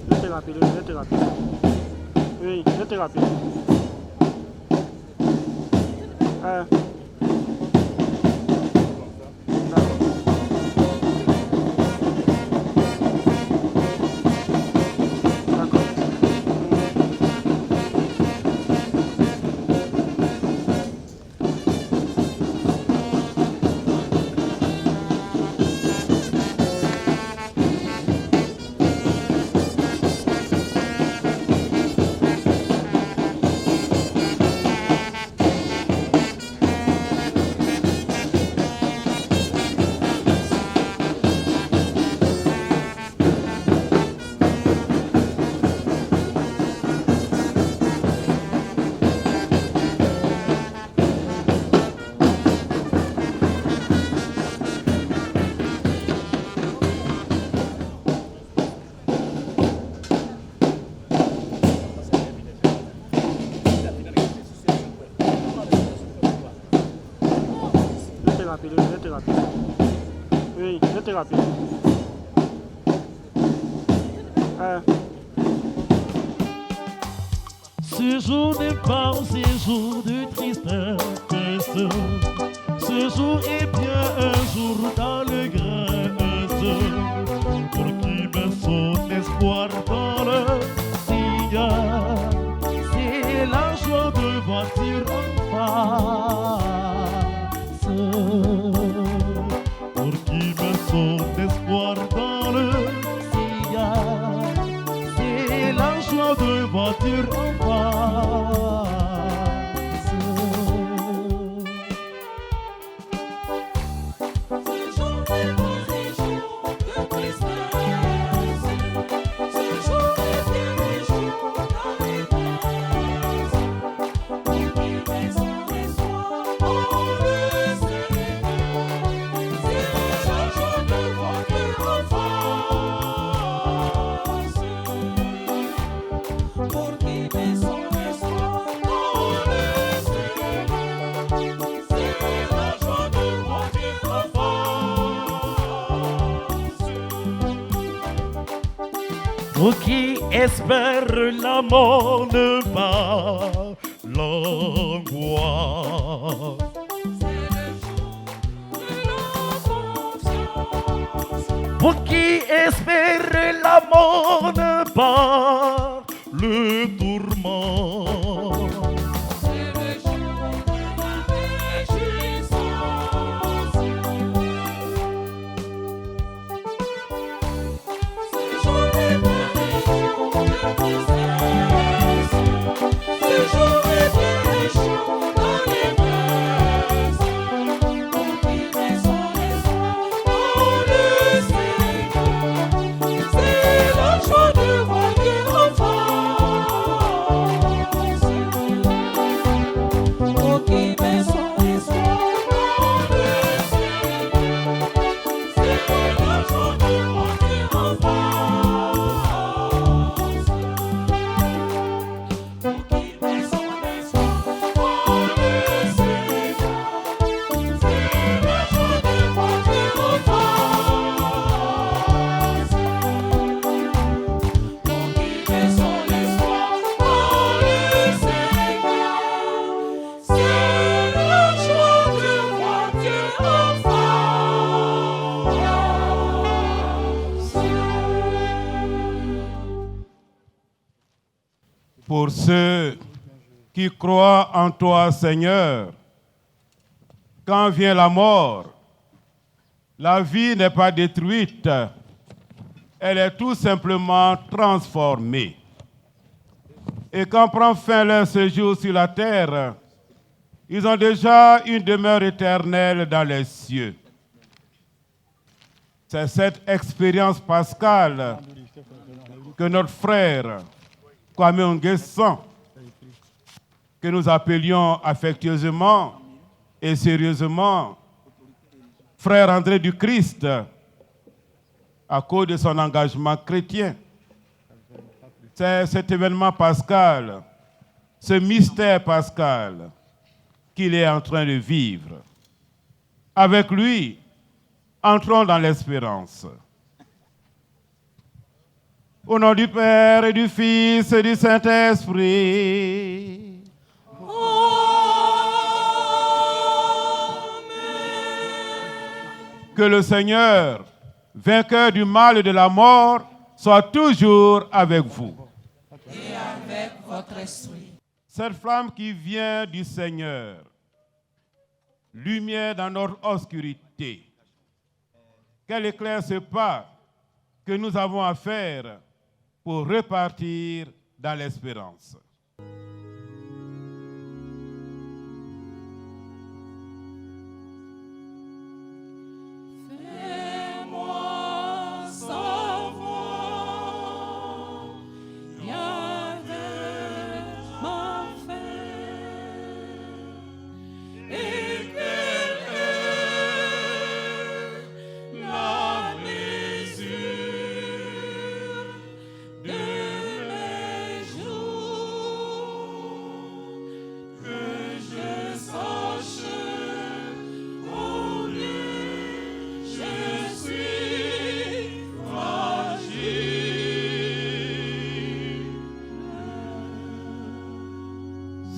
Vete rápido. Oui, vete rápido. Vete rápido. Oui, vete rápido. Ce jour n'est pas un séjour de tristesse. Ce jour est bien un jour d'allégresse. Pour qui met son espoir dans le sillage, c'est la joie de voiture en face. Pour qui met son espoir dans le sillage, c'est la joie de voiture en face. Pour qui espère la mort ne pas l'angoisse. Pour qui espère la mort ne pas le tourment. C'est le jour de la réjouissance. C'est le jour des bénédictions de tristesse. C'est le jour des bénédictions dans les messes. Pour qui met son espoir en le Seigneur. C'est la joie de voir Dieu en face. Pour qui met son espoir en le Seigneur. C'est la joie de voir Dieu en face. Pour qui met son espoir en le Seigneur. C'est la joie de voir Dieu en face. Pour qui met son espoir en le Seigneur, c'est la joie de voir Dieu en face. Pour ceux qui croient en toi, Seigneur, quand vient la mort, la vie n'est pas détruite, elle est tout simplement transformée. Et quand prend fin leur séjour sur la terre, ils ont déjà une demeure éternelle dans les cieux. C'est cette expérience pascale que notre frère Kwame Onguessan, que nous appelions affectueusement et sérieusement frère André du Christ, à cause de son engagement chrétien. C'est cet événement pascal, ce mystère pascal qu'il est en train de vivre. Avec lui, entrons dans l'espérance. Au nom du Père et du Fils et du Saint-Esprit. Que le Seigneur, vainqueur du mal et de la mort, soit toujours avec vous. Et avec votre esprit. Cette flamme qui vient du Seigneur, lumière dans notre obscurité, qu'elle éclaire ce pas que nous avons à faire pour repartir dans l'espérance. Fais-moi savoir, Yahweh, ma fin, et quelle est la mesure de mes jours, que je sache combien je suis fragile.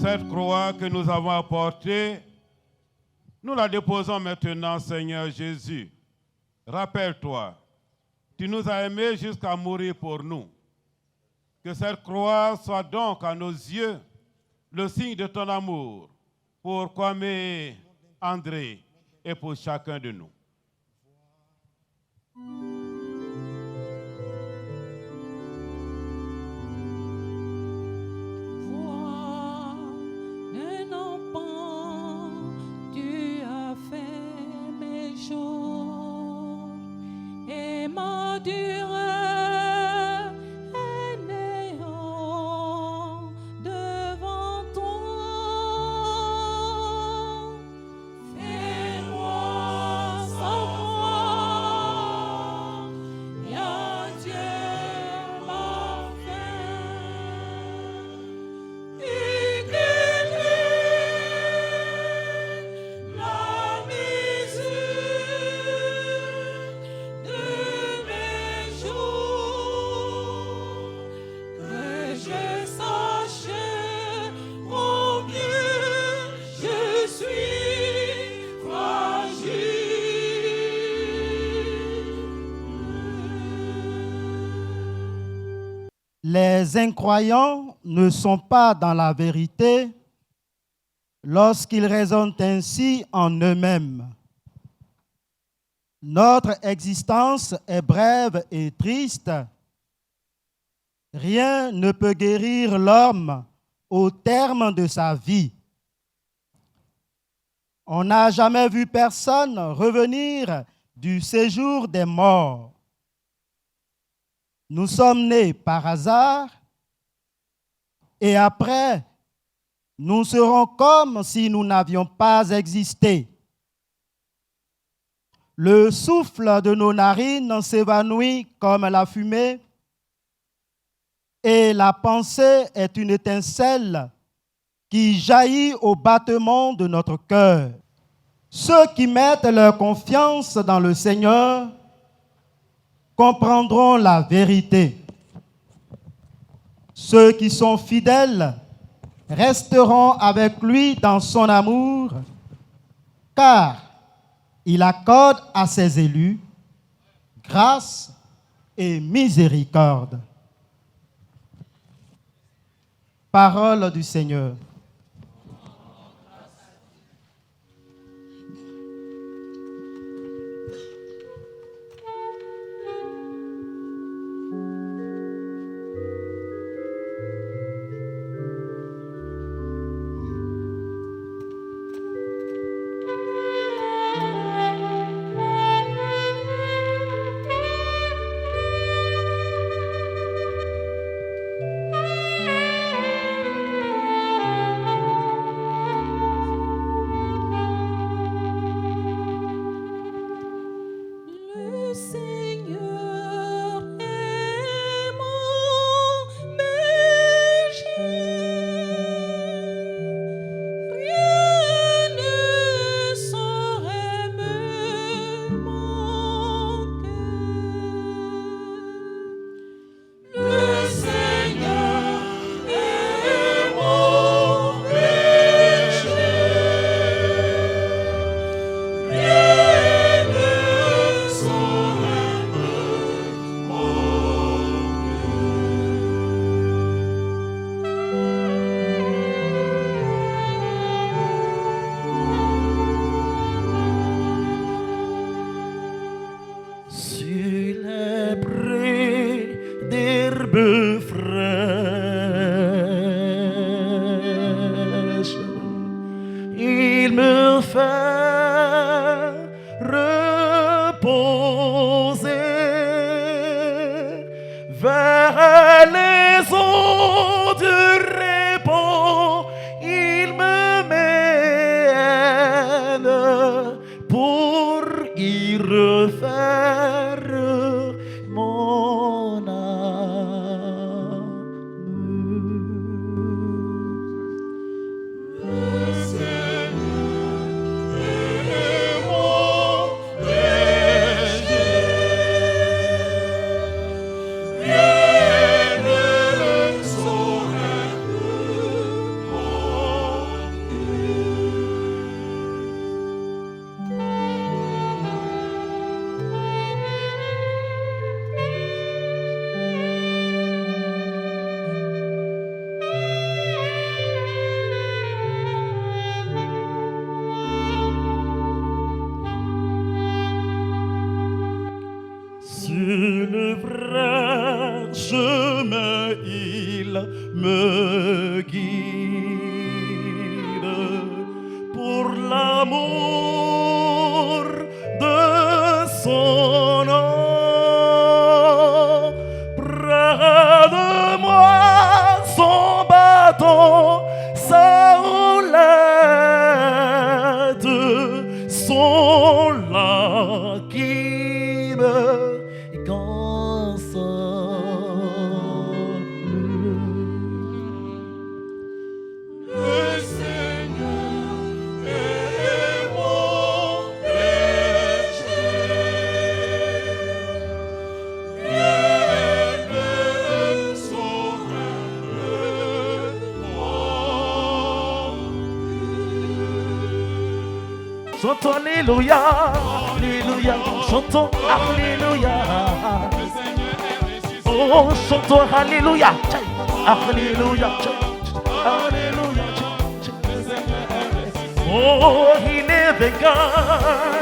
Cette croix que nous avons apportée, nous la déposons maintenant, Seigneur Jésus. Rappelle-toi, tu nous as aimés jusqu'à mourir pour nous. Que cette croix soit donc à nos yeux le signe de ton amour pour Kwame, André et pour chacun de nous. Vois un enfant, tu as fait mes jours et ma durée est néant devant toi. Fais-moi Les incroyants ne sont pas dans la vérité lorsqu'ils raisonnent ainsi en eux-mêmes. Notre existence est brève et triste. Rien ne peut guérir l'homme au terme de sa vie. On n'a jamais vu personne revenir du séjour des morts. Nous sommes nés par hasard et après, nous serons comme si nous n'avions pas existé. Le souffle de nos narines s'évanouit comme la fumée et la pensée est une étincelle qui jaillit au battement de notre cœur. Ceux qui mettent leur confiance dans le Seigneur comprendront la vérité. Ceux qui sont fidèles resteront avec lui dans son amour, car il accorde à ses élus grâce et miséricorde. Parole du Seigneur. Chantons Alléluia, Alléluia, chantons Alléluia. Oh, chantons Alléluia. Alléluia. Alléluia. Oh, il est vainqueur.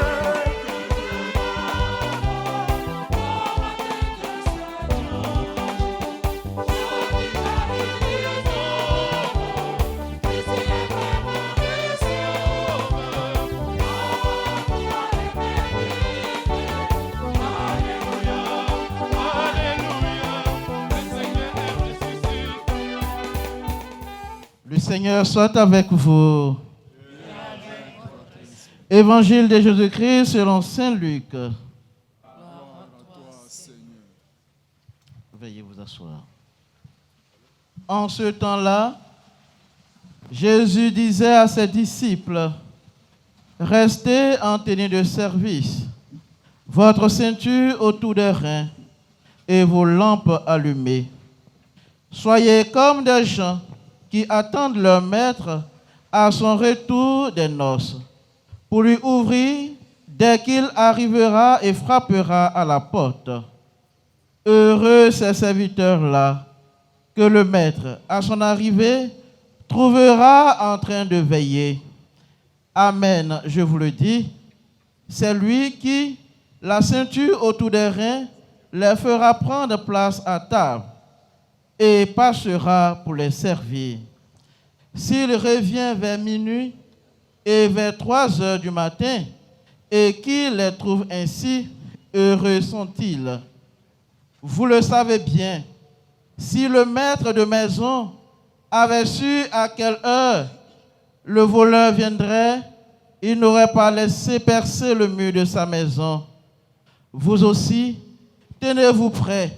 Le Seigneur soit avec vous. Évangile de Jésus-Christ selon Saint Luc. Veuillez vous asseoir. En ce temps-là, Jésus disait à ses disciples, « Restez en tenue de service, votre ceinture autour des reins et vos lampes allumées. Soyez comme des gens qui attendent leur maître à son retour des noces, pour lui ouvrir dès qu'il arrivera et frappera à la porte. Heureux ces serviteurs-là, que le maître, à son arrivée, trouvera en train de veiller. Amen, je vous le dis, c'est lui qui, la ceinture autour des reins, les fera prendre place à table et passera pour les servir. S'il revient vers minuit et vers 3 heures du matin, et qu'il les trouve ainsi, heureux sont-ils. Vous le savez bien, si le maître de maison avait su à quelle heure le voleur viendrait, il n'aurait pas laissé percer le mur de sa maison. Vous aussi, tenez-vous prêts.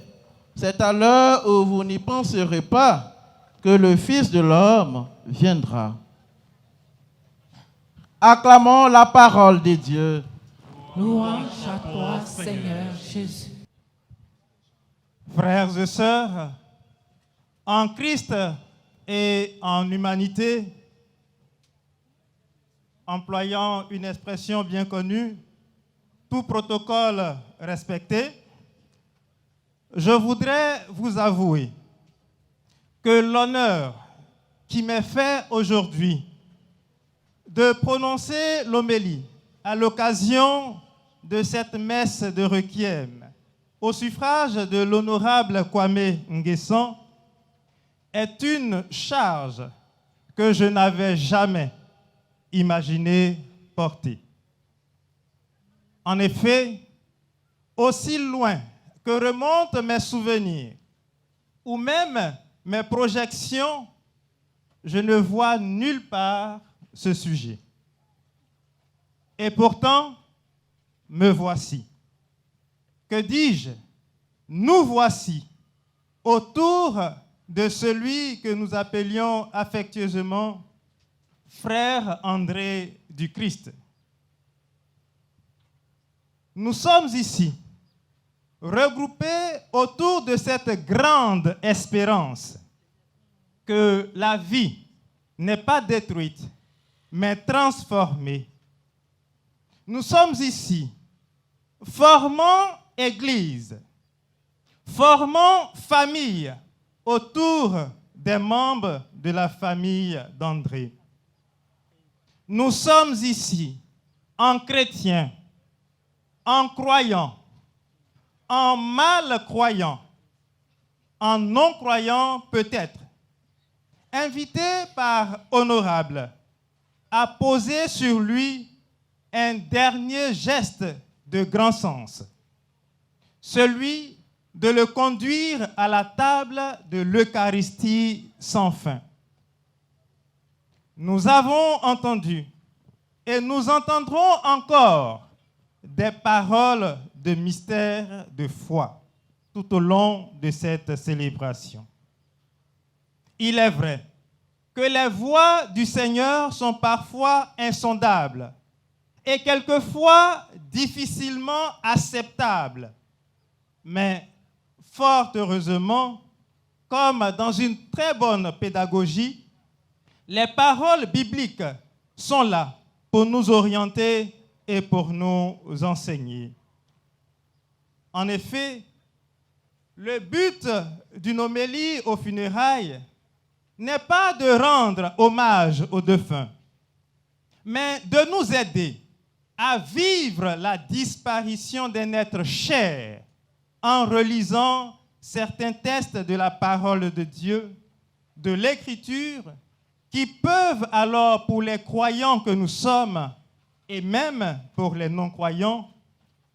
C'est à l'heure où vous n'y penserez pas que le Fils de l'homme viendra. Acclamons la parole de Dieu. Louange à toi, Seigneur Jésus. Frères et sœurs, en Christ et en humanité, employant une expression bien connue, tout protocole respecté, je voudrais vous avouer que l'honneur qui m'est fait aujourd'hui de prononcer l'homélie à l'occasion de cette messe de requiem au suffrage de l'honorable Kwame Nguessan est une charge que je n'avais jamais imaginé porter. En effet, aussi loin que remontent mes souvenirs ou même mes projections, je ne vois nulle part ce sujet. Et pourtant, me voici. Que dis-je? Nous voici autour de celui que nous appelions affectueusement Frère André du Christ. Nous sommes ici, regroupés autour de cette grande espérance que la vie n'est pas détruite, mais transformée. Nous sommes ici, formant Église, formant famille autour des membres de la famille d'André. Nous sommes ici en chrétiens, en croyants, en mal-croyants, en non-croyants peut-être, invités par Honorable à poser sur lui un dernier geste de grand sens, celui de le conduire à la table de l'Eucharistie sans fin. Nous avons entendu et nous entendrons encore des paroles de mystère de foi tout au long de cette célébration. Il est vrai que les voies du Seigneur sont parfois insondables et quelquefois difficilement acceptables. Mais fort heureusement, comme dans une très bonne pédagogie, les paroles bibliques sont là pour nous orienter et pour nous enseigner. En effet, Le but d'une homélie aux funérailles n'est pas de rendre hommage aux défunts, mais de nous aider à vivre la disparition d'un être cher en relisant certains textes de la parole de Dieu, de l'Écriture, qui peuvent alors, pour les croyants que nous sommes, et même pour les non-croyants,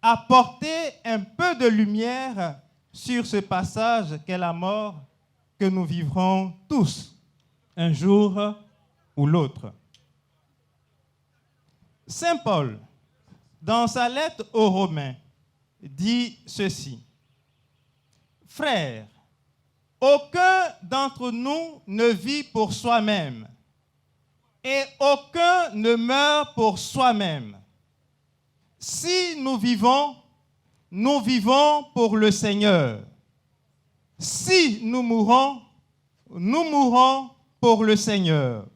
apporter un peu de lumière sur ce passage qu'est la mort que nous vivrons tous, un jour ou l'autre. Saint Paul, dans sa lettre aux Romains, dit ceci: « Frères, aucun d'entre nous ne vit pour soi-même, et aucun ne meurt pour soi-même. Si nous vivons pour le Seigneur. Si nous mourons pour le Seigneur.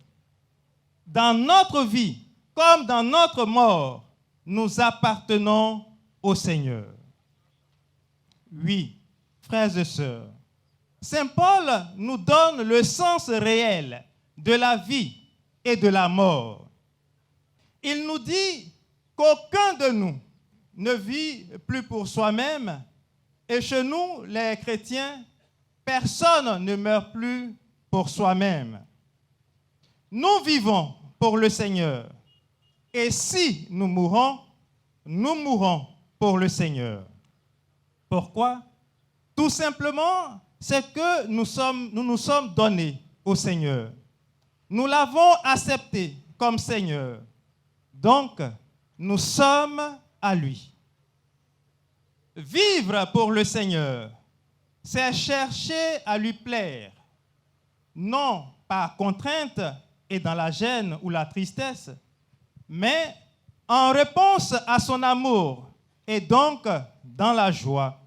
Dans notre vie, comme dans notre mort, nous appartenons au Seigneur. » Oui, frères et sœurs, Saint Paul nous donne le sens réel de la vie et de la mort. Il nous dit qu'aucun de nous ne vit plus pour soi-même, et chez nous, les chrétiens, personne ne meurt plus pour soi-même. Nous vivons pour le Seigneur, et si nous mourons pour le Seigneur. Pourquoi? Tout simplement, c'est que nous nous sommes donnés au Seigneur. Nous l'avons accepté comme Seigneur. Donc, nous sommes à lui. Vivre pour le Seigneur, c'est chercher à lui plaire, non par contrainte et dans la gêne ou la tristesse, mais en réponse à son amour et donc dans la joie.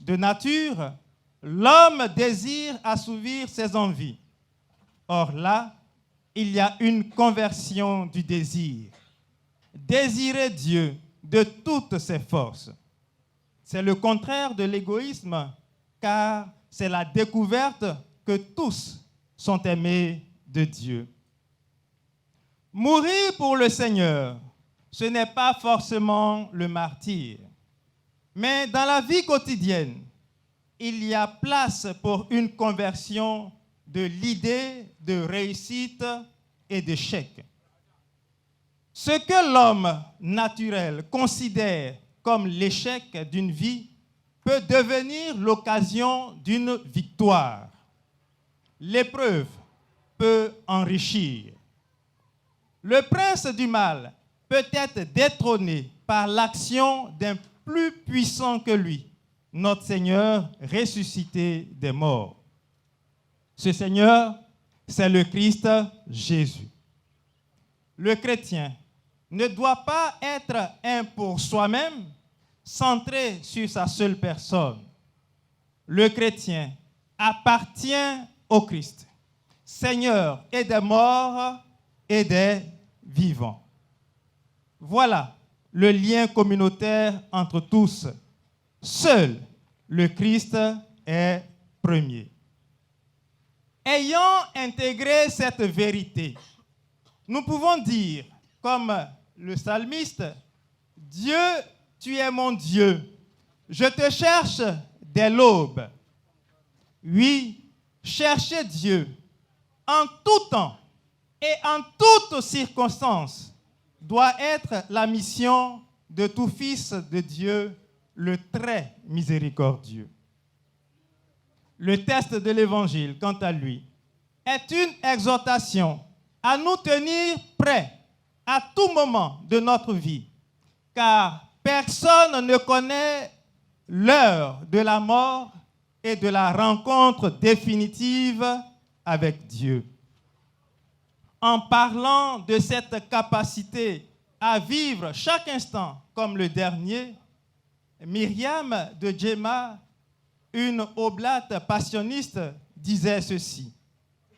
De nature, l'homme désire assouvir ses envies. Or là, il y a une conversion du désir. Désirer Dieu de toutes ses forces. C'est le contraire de l'égoïsme, car c'est la découverte que tous sont aimés de Dieu. Mourir pour le Seigneur, ce n'est pas forcément le martyre. Mais dans la vie quotidienne, il y a place pour une conversion de l'idée de réussite et d'échec. Ce que l'homme naturel considère comme l'échec d'une vie peut devenir l'occasion d'une victoire. L'épreuve peut enrichir. Le prince du mal peut être détrôné par l'action d'un plus puissant que lui, notre Seigneur ressuscité des morts. Ce Seigneur, c'est le Christ Jésus. Le chrétien ne doit pas être un pour soi-même, centré sur sa seule personne. Le chrétien appartient au Christ, Seigneur et des morts et des vivants. Voilà le lien communautaire entre tous. Seul le Christ est premier. Ayant intégré cette vérité, nous pouvons dire, comme le psalmiste, « Dieu, tu es mon Dieu, je te cherche dès l'aube. » Oui, chercher Dieu en tout temps et en toutes circonstances doit être la mission de tout fils de Dieu, le très miséricordieux. Le texte de l'Évangile, quant à lui, est une exhortation à nous tenir prêts à tout moment de notre vie, car personne ne connaît l'heure de la mort et de la rencontre définitive avec Dieu. En parlant de cette capacité à vivre chaque instant comme le dernier, Myriam de Djema, une oblate passionniste, disait ceci: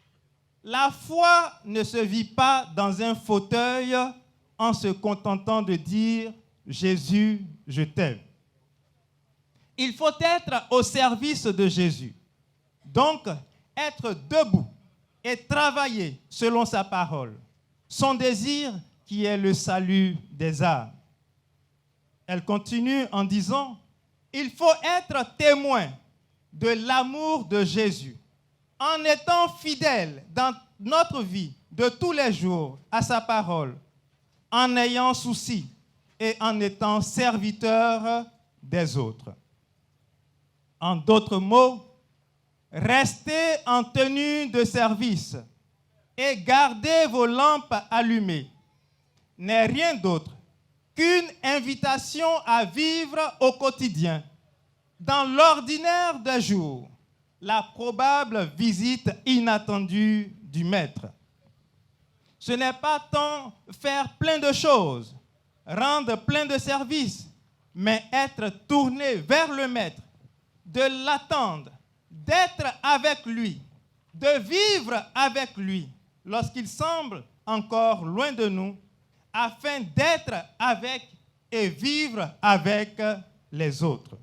« La foi ne se vit pas dans un fauteuil en se contentant de dire « Jésus, je t'aime ». il faut être au service de Jésus. Donc, être debout et travailler selon sa parole, son désir qui est le salut des âmes. Elle continue en disant, il faut être témoin de l'amour de Jésus, en étant fidèle dans notre vie de tous les jours à sa parole, en ayant souci et en étant serviteur des autres. En d'autres mots, restez en tenue de service et gardez vos lampes allumées n'est rien d'autre qu'une invitation à vivre au quotidien, dans l'ordinaire des jours, la probable visite inattendue du Maître. Ce n'est pas tant faire plein de choses, rendre plein de services, mais être tourné vers le Maître, de l'attendre, d'être avec lui, de vivre avec lui lorsqu'il semble encore loin de nous, afin d'être avec et vivre avec les autres.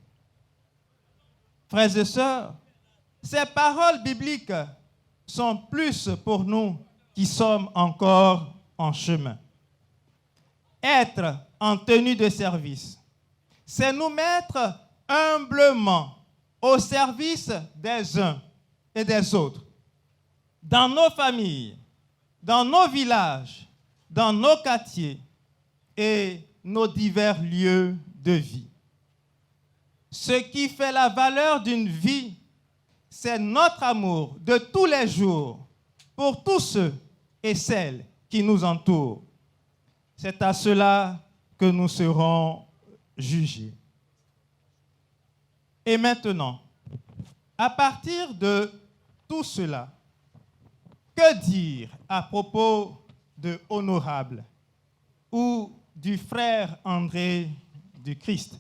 Frères et sœurs, ces paroles bibliques sont plus pour nous qui sommes encore en chemin. Être en tenue de service, c'est nous mettre humblement au service des uns et des autres, dans nos familles, dans nos villages, dans nos quartiers et nos divers lieux de vie. Ce qui fait la valeur d'une vie, c'est notre amour de tous les jours pour tous ceux et celles qui nous entourent. C'est à cela que nous serons jugés. Et maintenant, à partir de tout cela, que dire à propos de Honorable ou du frère André du Christ?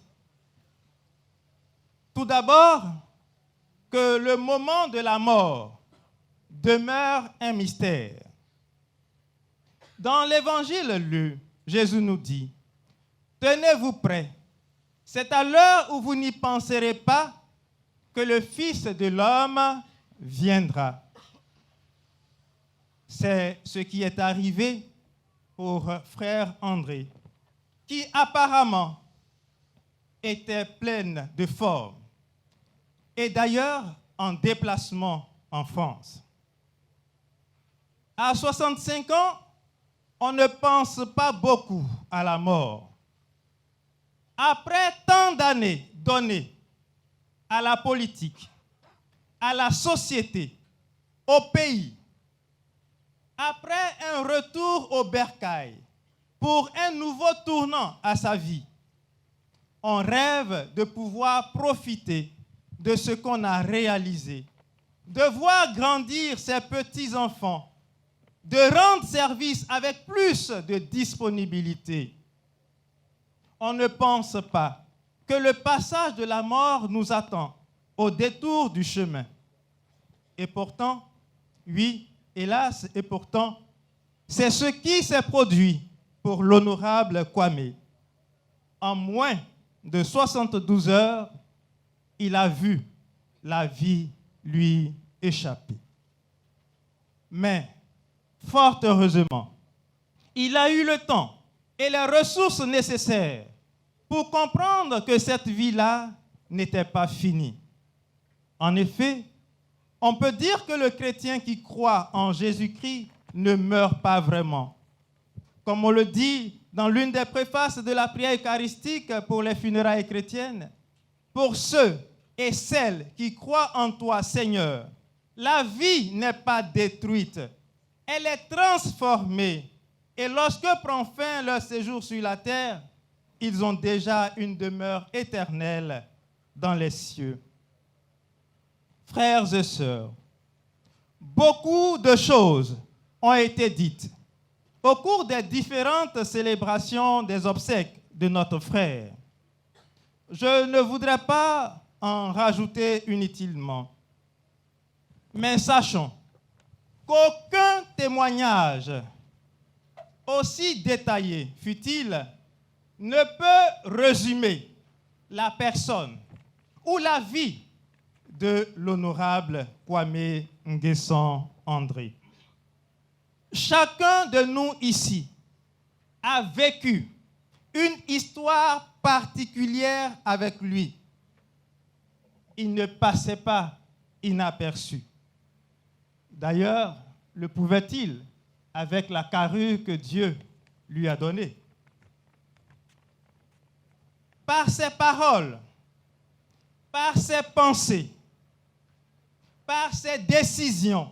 Tout d'abord, que le moment de la mort demeure un mystère. Dans l'évangile lu, Jésus nous dit, « Tenez-vous prêts, c'est à l'heure où vous n'y penserez pas que le Fils de l'homme viendra. » C'est ce qui est arrivé pour frère André, qui apparemment était pleine de forme et d'ailleurs en déplacement en France. À 65 ans, on ne pense pas beaucoup à la mort. Après tant d'années données à la politique, à la société, au pays, après un retour au bercail pour un nouveau tournant à sa vie, on rêve de pouvoir profiter de ce qu'on a réalisé, de voir grandir ses petits-enfants, de rendre service avec plus de disponibilité. On ne pense pas que le passage de la mort nous attend au détour du chemin. Et pourtant, oui, hélas, et pourtant, c'est ce qui s'est produit pour l'honorable Kwame. En moins de 72 heures, il a vu la vie lui échapper. Mais, fort heureusement, il a eu le temps et les ressources nécessaires pour comprendre que cette vie-là n'était pas finie. En effet, on peut dire que le chrétien qui croit en Jésus-Christ ne meurt pas vraiment. Comme on le dit dans l'une des préfaces de la prière eucharistique pour les funérailles chrétiennes, pour ceux et celles qui croient en toi, Seigneur, la vie n'est pas détruite, elle est transformée. Et lorsque prend fin leur séjour sur la terre, ils ont déjà une demeure éternelle dans les cieux. Frères et sœurs, beaucoup de choses ont été dites au cours des différentes célébrations des obsèques de notre frère. Je ne voudrais pas en rajouter inutilement, mais sachons qu'aucun témoignage, aussi détaillé fut-il, ne peut résumer la personne ou la vie de l'honorable Kwame Nguessan André. Chacun de nous ici a vécu une histoire particulière avec lui. Il ne passait pas inaperçu. D'ailleurs, le pouvait-il avec la carrure que Dieu lui a donnée? Par ses paroles, par ses pensées, par ses décisions,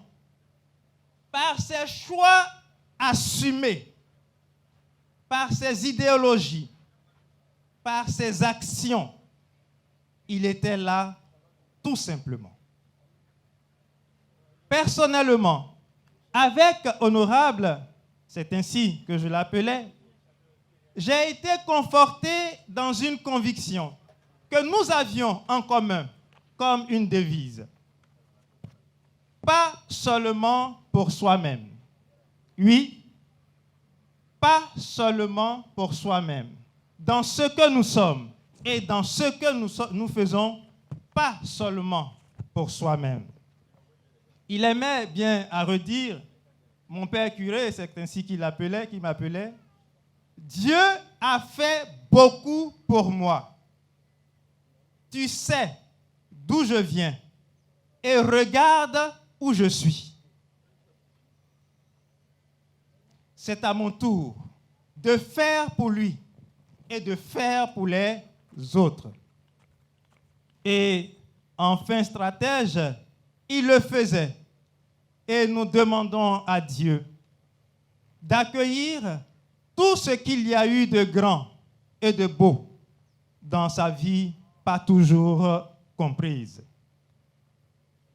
par ses choix assumés, par ses idéologies, par ses actions, il était là tout simplement. Personnellement, avec Honorable, c'est ainsi que je l'appelais, j'ai été conforté dans une conviction que nous avions en commun comme une devise. Pas seulement pour soi-même. Oui, pas seulement pour soi-même. Dans ce que nous sommes et dans ce que nous faisons, pas seulement pour soi-même. Il aimait bien à redire, mon père curé, c'est ainsi qu'il m'appelait, Dieu a fait beaucoup pour moi. Tu sais d'où je viens et regarde où je suis. C'est à mon tour de faire pour lui et de faire pour les autres. Et enfin stratège, il le faisait. Et nous demandons à Dieu d'accueillir tout ce qu'il y a eu de grand et de beau dans sa vie, pas toujours comprise.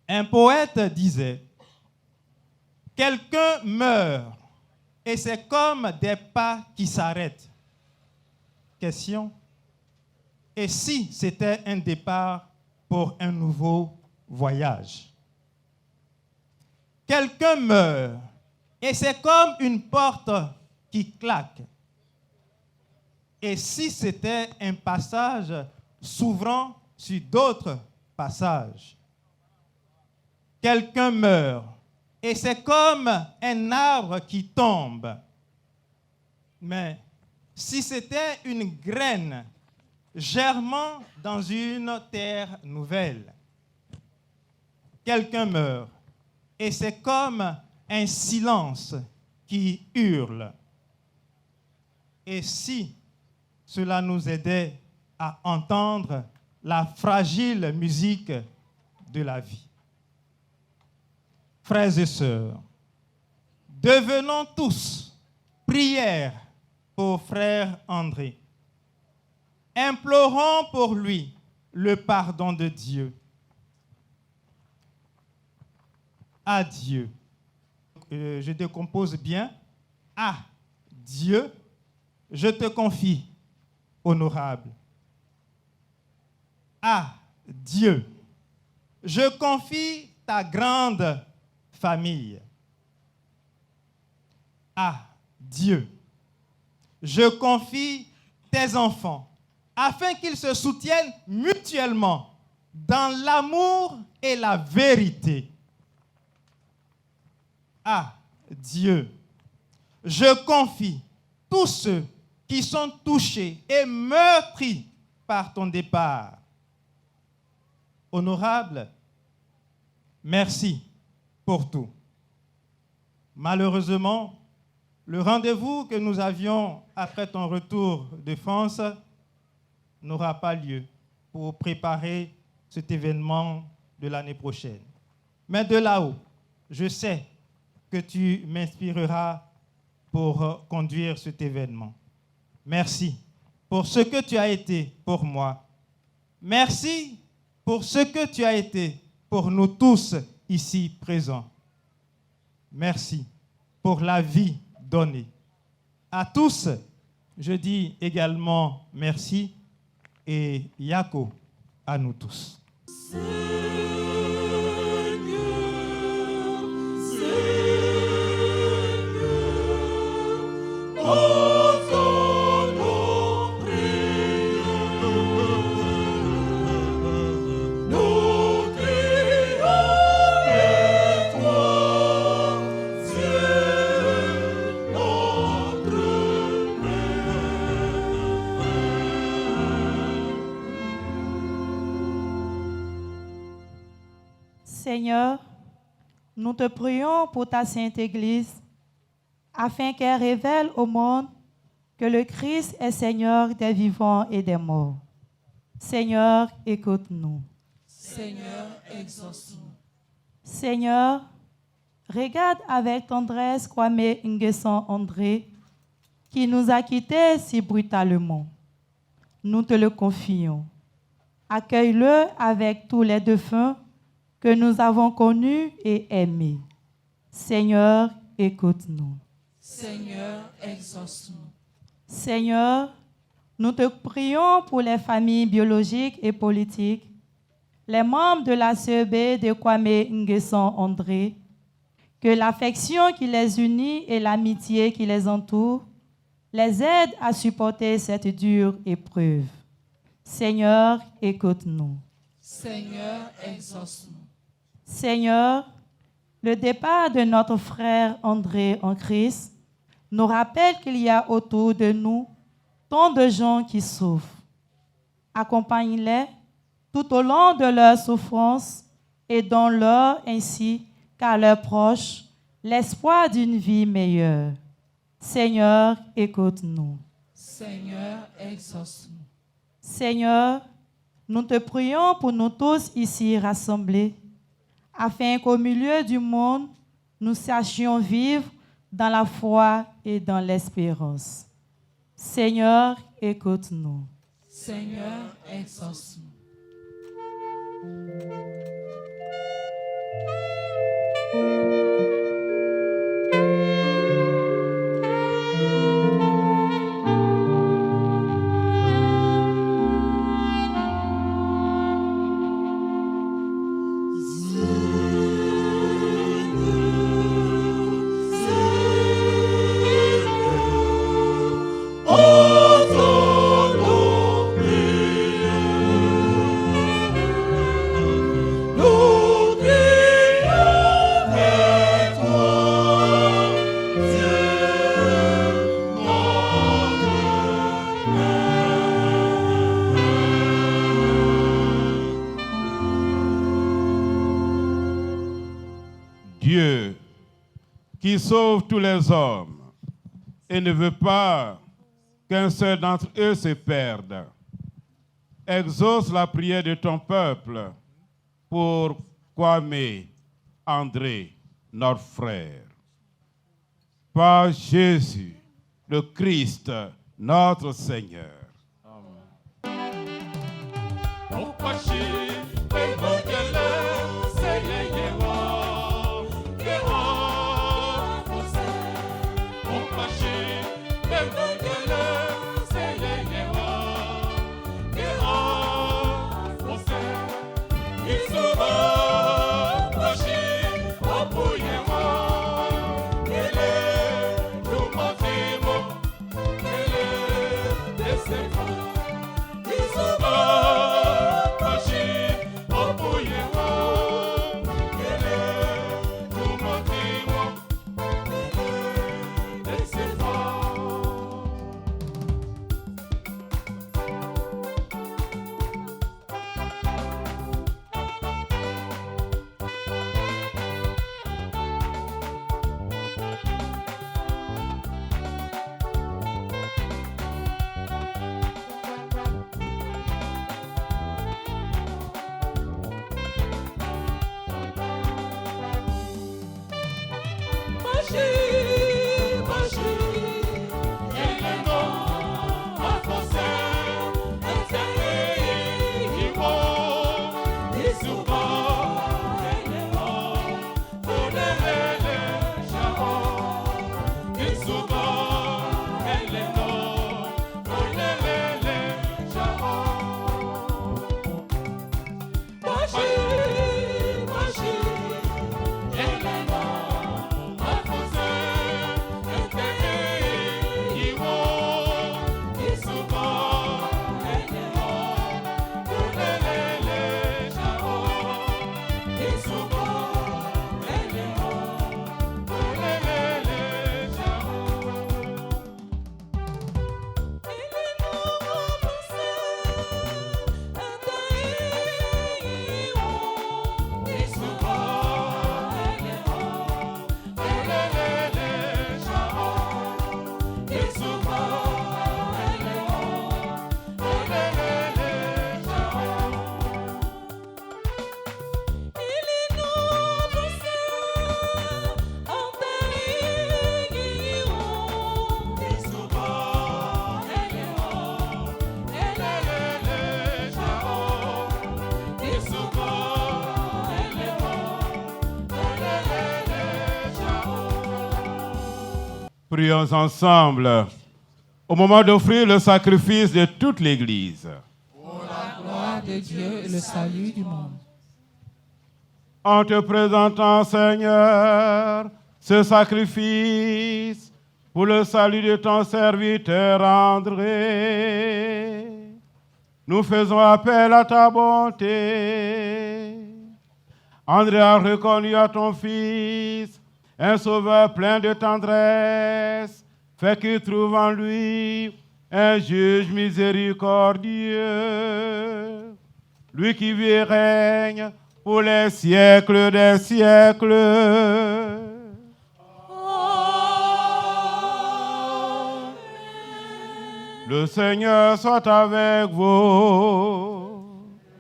Un poète disait, « Quelqu'un meurt et c'est comme des pas qui s'arrêtent. » Question, et si c'était un départ pour un nouveau voyage? Quelqu'un meurt et c'est comme une porte qui claque. Et si c'était un passage s'ouvrant sur d'autres passages? Quelqu'un meurt et c'est comme un arbre qui tombe. Mais si c'était une graine germant dans une terre nouvelle? Quelqu'un meurt et c'est comme un silence qui hurle. Et si cela nous aidait à entendre la fragile musique de la vie? Frères et sœurs, devenons tous prières pour frère André. Implorons pour lui le pardon de Dieu. À Dieu. Je décompose bien. À Dieu, je te confie, honorable. À Dieu, je confie ta grande famille. À Dieu, je confie tes enfants, afin qu'ils se soutiennent mutuellement dans l'amour et la vérité. À Dieu, je confie tous ceux qui sont touchés et meurtris par ton départ. Honorable, merci pour tout. Malheureusement, le rendez-vous que nous avions après ton retour de France n'aura pas lieu pour préparer cet événement de l'année prochaine. Mais de là-haut, je sais que tu m'inspireras pour conduire cet événement. Merci pour ce que tu as été pour moi. Merci pour ce que tu as été pour nous tous ici présents. Merci pour la vie donnée. À tous, je dis également merci et Yako à nous tous. Seigneur, nous te prions pour ta sainte Église, afin qu'elle révèle au monde que le Christ est Seigneur des vivants et des morts. Seigneur, écoute-nous. Seigneur, exauce-nous. Seigneur, regarde avec tendresse Kwame Nguessan André, qui nous a quittés si brutalement. Nous te le confions. Accueille-le avec tous les défunts que nous avons connus et aimés. Seigneur, écoute-nous. Seigneur, exauce-nous. Seigneur, nous te prions pour les familles biologiques et politiques, les membres de la CEB de Kwame Nguessan André, que l'affection qui les unit et l'amitié qui les entoure les aide à supporter cette dure épreuve. Seigneur, écoute-nous. Seigneur, exauce-nous. Seigneur, le départ de notre frère André en Christ nous rappelle qu'il y a autour de nous tant de gens qui souffrent. Accompagne-les tout au long de leur souffrance et donne-leur ainsi qu'à leurs proches l'espoir d'une vie meilleure. Seigneur, écoute-nous. Seigneur, exauce-nous. Seigneur, nous te prions pour nous tous ici rassemblés, afin qu'au milieu du monde, nous sachions vivre dans la foi et dans l'espérance. Seigneur, écoute-nous. Seigneur, exauce-nous. Dieu, qui sauve tous les hommes et ne veut pas qu'un seul d'entre eux se perde, exauce la prière de ton peuple pour Kwame André, notre frère. Par Jésus, le Christ, notre Seigneur. Mashi, Elena, Afose, Prions ensemble au moment d'offrir le sacrifice de toute l'Église. Pour la gloire de Dieu et le salut du monde. En te présentant, Seigneur, ce sacrifice pour le salut de ton serviteur André, nous faisons appel à ta bonté. André a reconnu à ton Fils un sauveur plein de tendresse, fait qu'il trouve en lui un juge miséricordieux, lui qui vit et règne pour les siècles des siècles. Le Seigneur soit avec vous.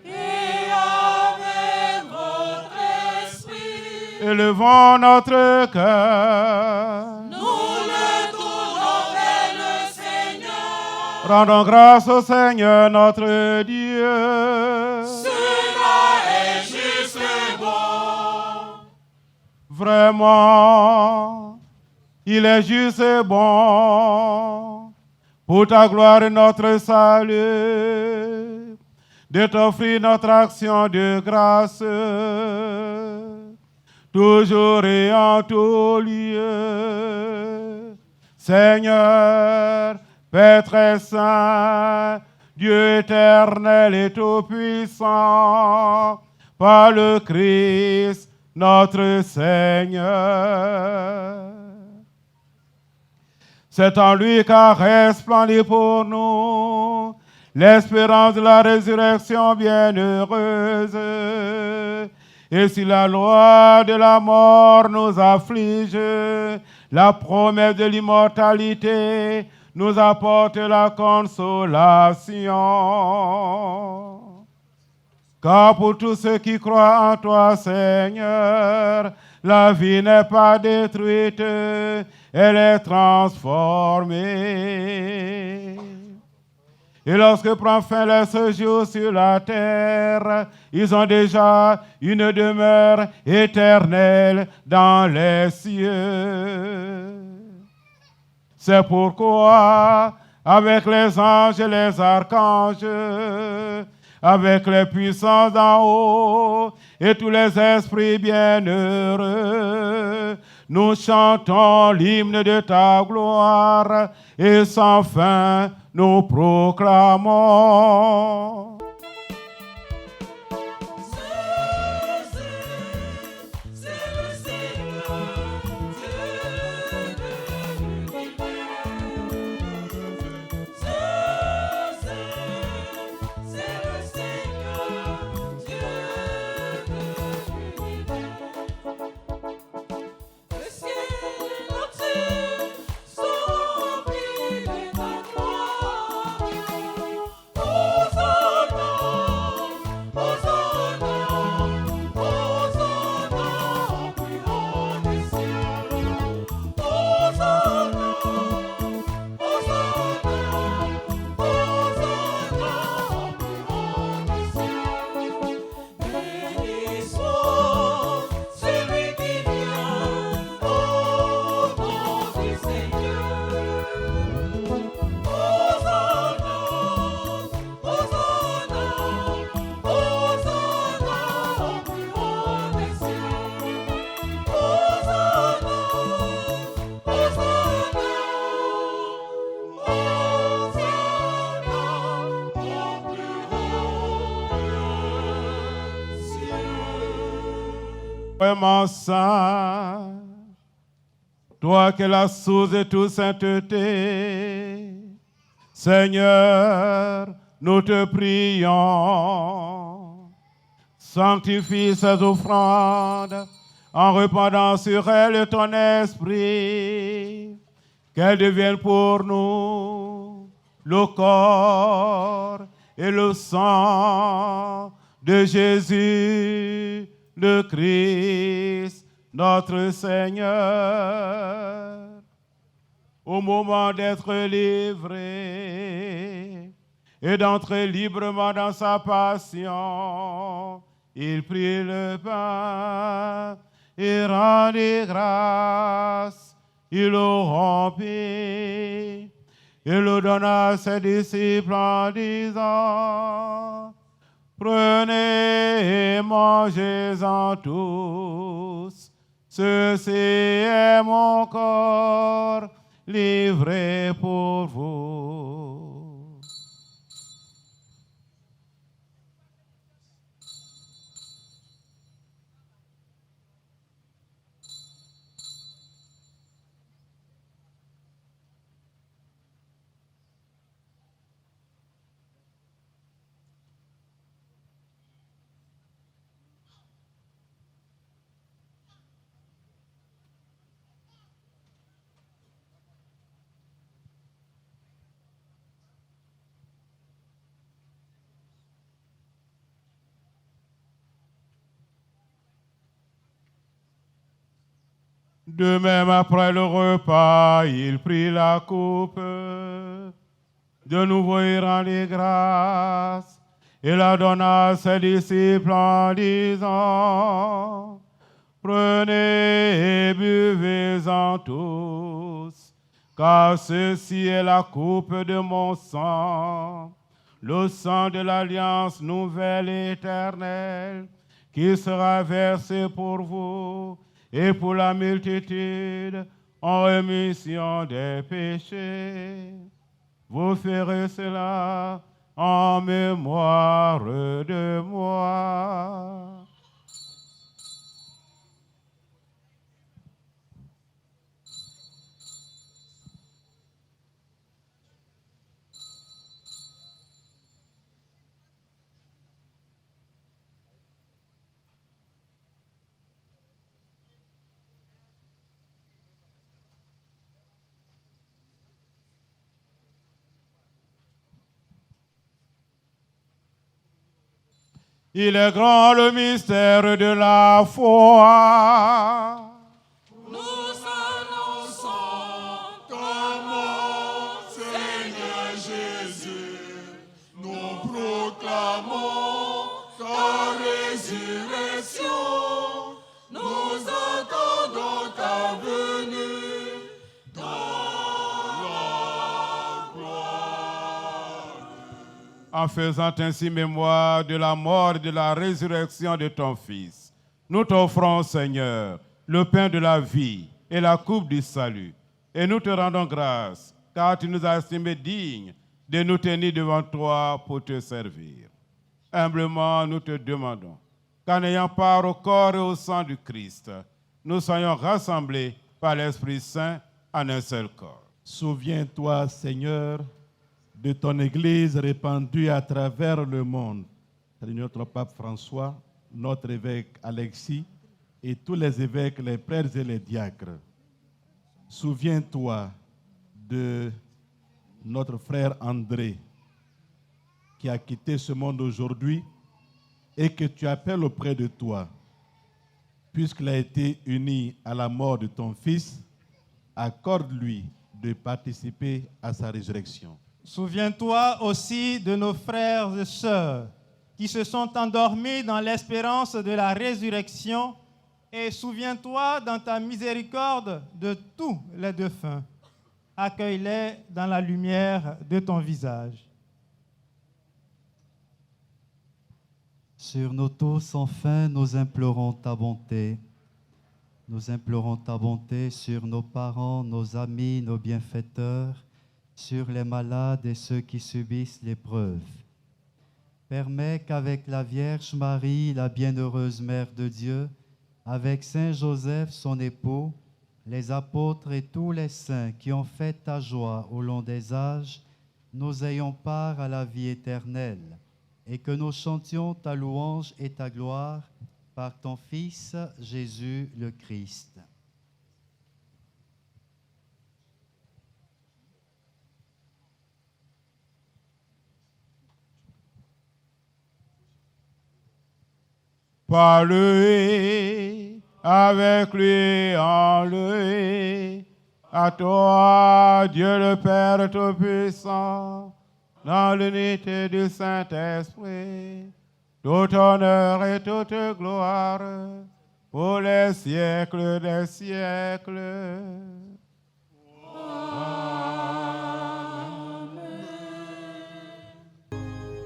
Et avec votre esprit. Élevons notre cœur. Nous le tournons vers le Seigneur. Rendons grâce au Seigneur notre Dieu. Cela est juste et bon. Vraiment, il est juste et bon, pour ta gloire et notre salut, de t'offrir notre action de grâce, toujours et en tout lieu. Seigneur, Père très saint, Dieu éternel et tout-puissant, par le Christ, notre Seigneur. C'est en lui qu'a resplendi pour nous l'espérance de la résurrection bienheureuse. Et si la loi de la mort nous afflige, la promesse de l'immortalité nous apporte la consolation. Car pour tous ceux qui croient en toi, Seigneur, la vie n'est pas détruite, elle est transformée. Et lorsque prend fin leur séjour sur la terre, ils ont déjà une demeure éternelle dans les cieux. C'est pourquoi, avec les anges et les archanges, avec les puissances d'en haut et tous les esprits bienheureux, nous chantons l'hymne de ta gloire et sans fin nous proclamons. Vraiment saint, toi qui es la source de toute sainteté, Seigneur, nous te prions. Sanctifie ces offrandes en répandant sur elles ton esprit, qu'elles deviennent pour nous le corps et le sang de Jésus, le Christ, notre Seigneur. Au moment d'être livré et d'entrer librement dans sa passion, il prit le pain et rendit grâce il le rompit et le donna à ses disciples en disant, prenez et mangez-en tous, ceci est mon corps livré pour vous. De même, après le repas, il prit la coupe. De nouveau, il rendit grâce et la donna à ses disciples en disant, prenez et buvez-en tous, car ceci est la coupe de mon sang, le sang de l'alliance nouvelle et éternelle, qui sera versé pour vous et pour la multitude en rémission des péchés. Vous ferez cela en mémoire de moi. Il est grand le mystère de la foi. Nous annonçons ton mort, Seigneur Jésus. Nous proclamons ta résurrection. Nous attendons ta venue dans la gloire. En faisant ainsi mémoire de la mort et de la résurrection de ton Fils, nous t'offrons, Seigneur, le pain de la vie et la coupe du salut. Et nous te rendons grâce, car tu nous as estimés dignes de nous tenir devant toi pour te servir. Humblement, nous te demandons qu'en ayant part au corps et au sang du Christ, nous soyons rassemblés par l'Esprit Saint en un seul corps. Souviens-toi, Seigneur, de ton Église répandue à travers le monde. C'est notre pape François, notre évêque Alexis et tous les évêques, les prêtres et les diacres. Souviens-toi de notre frère André qui a quitté ce monde aujourd'hui et que tu appelles auprès de toi. Puisqu'il a été uni à la mort de ton Fils, accorde-lui de participer à sa résurrection. Souviens-toi aussi de nos frères et sœurs qui se sont endormis dans l'espérance de la résurrection et souviens-toi dans ta miséricorde de tous les défunts. Accueille-les dans la lumière de ton visage. Sur nos tous, enfin, nous implorons ta bonté. Nous implorons ta bonté sur nos parents, nos amis, nos bienfaiteurs, sur les malades et ceux qui subissent l'épreuve. Permets qu'avec la Vierge Marie, la bienheureuse Mère de Dieu, avec Saint Joseph, son époux, les apôtres et tous les saints qui ont fait ta joie au long des âges, nous ayons part à la vie éternelle et que nous chantions ta louange et ta gloire par ton Fils Jésus le Christ. Par lui, avec lui, en lui, à toi, Dieu le Père Tout-Puissant, dans l'unité du Saint-Esprit, tout honneur et toute gloire pour les siècles des siècles.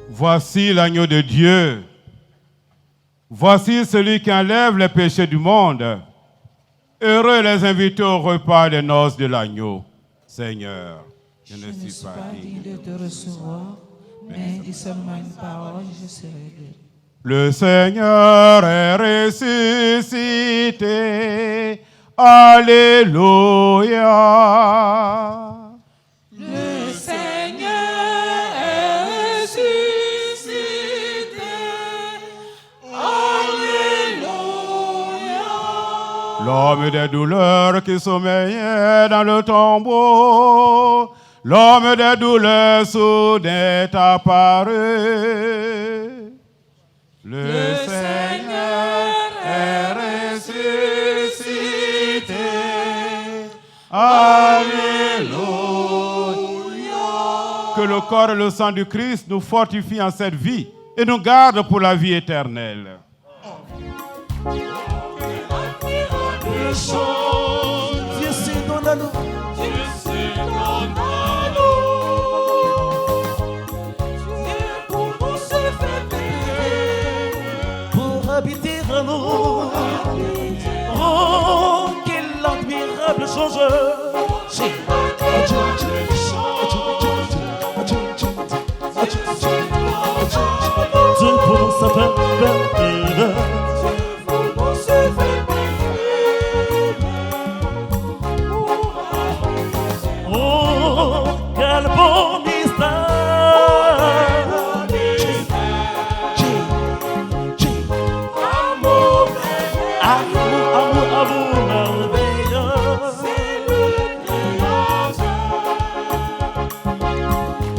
Voici l'agneau de Dieu. Voici celui qui enlève les péchés du monde. Heureux les invités au repas des noces de l'agneau. Seigneur, je ne suis pas digne de te recevoir, mais dis seulement une parole, je serai guéri. Le Seigneur est ressuscité. Alléluia. Le Seigneur est ressuscité. Alléluia. L'homme des douleurs qui sommeillait dans le tombeau, l'homme des douleurs soudain apparu. Le Seigneur est ressuscité. Alléluia. Que le corps et le sang du Christ nous fortifient en cette vie et nous gardent pour la vie éternelle. Dieu c'est dans la loup. Dieu c'est dans la Dieu pour nous se fait payer. Pour habiter en nous. Oh, quel admirable changeur. Dieu pour nous se fait payer. Quel beau mystère. Amour, amour, amour merveilleux. C'est le Créateur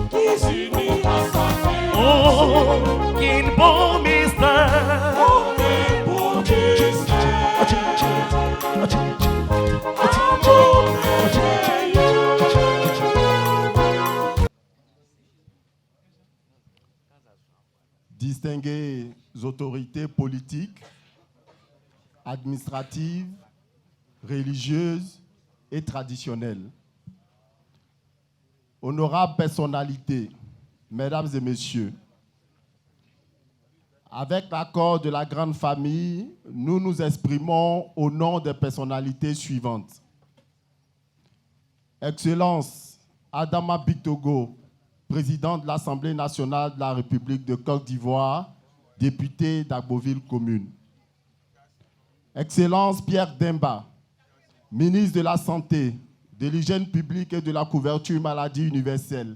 qui s'unit à sa paix. Oh, quel beau mystère. Quel beau Distinguées autorités politiques, administratives, religieuses et traditionnelles. Honorables personnalités, mesdames et messieurs, avec l'accord de la grande famille, nous nous exprimons au nom des personnalités suivantes. Excellence Adama Bictogo, président de l'Assemblée nationale de la République de Côte d'Ivoire, député d'Agboville commune. Excellence Pierre Demba, ministre de la Santé, de l'Hygiène publique et de la couverture maladie universelle,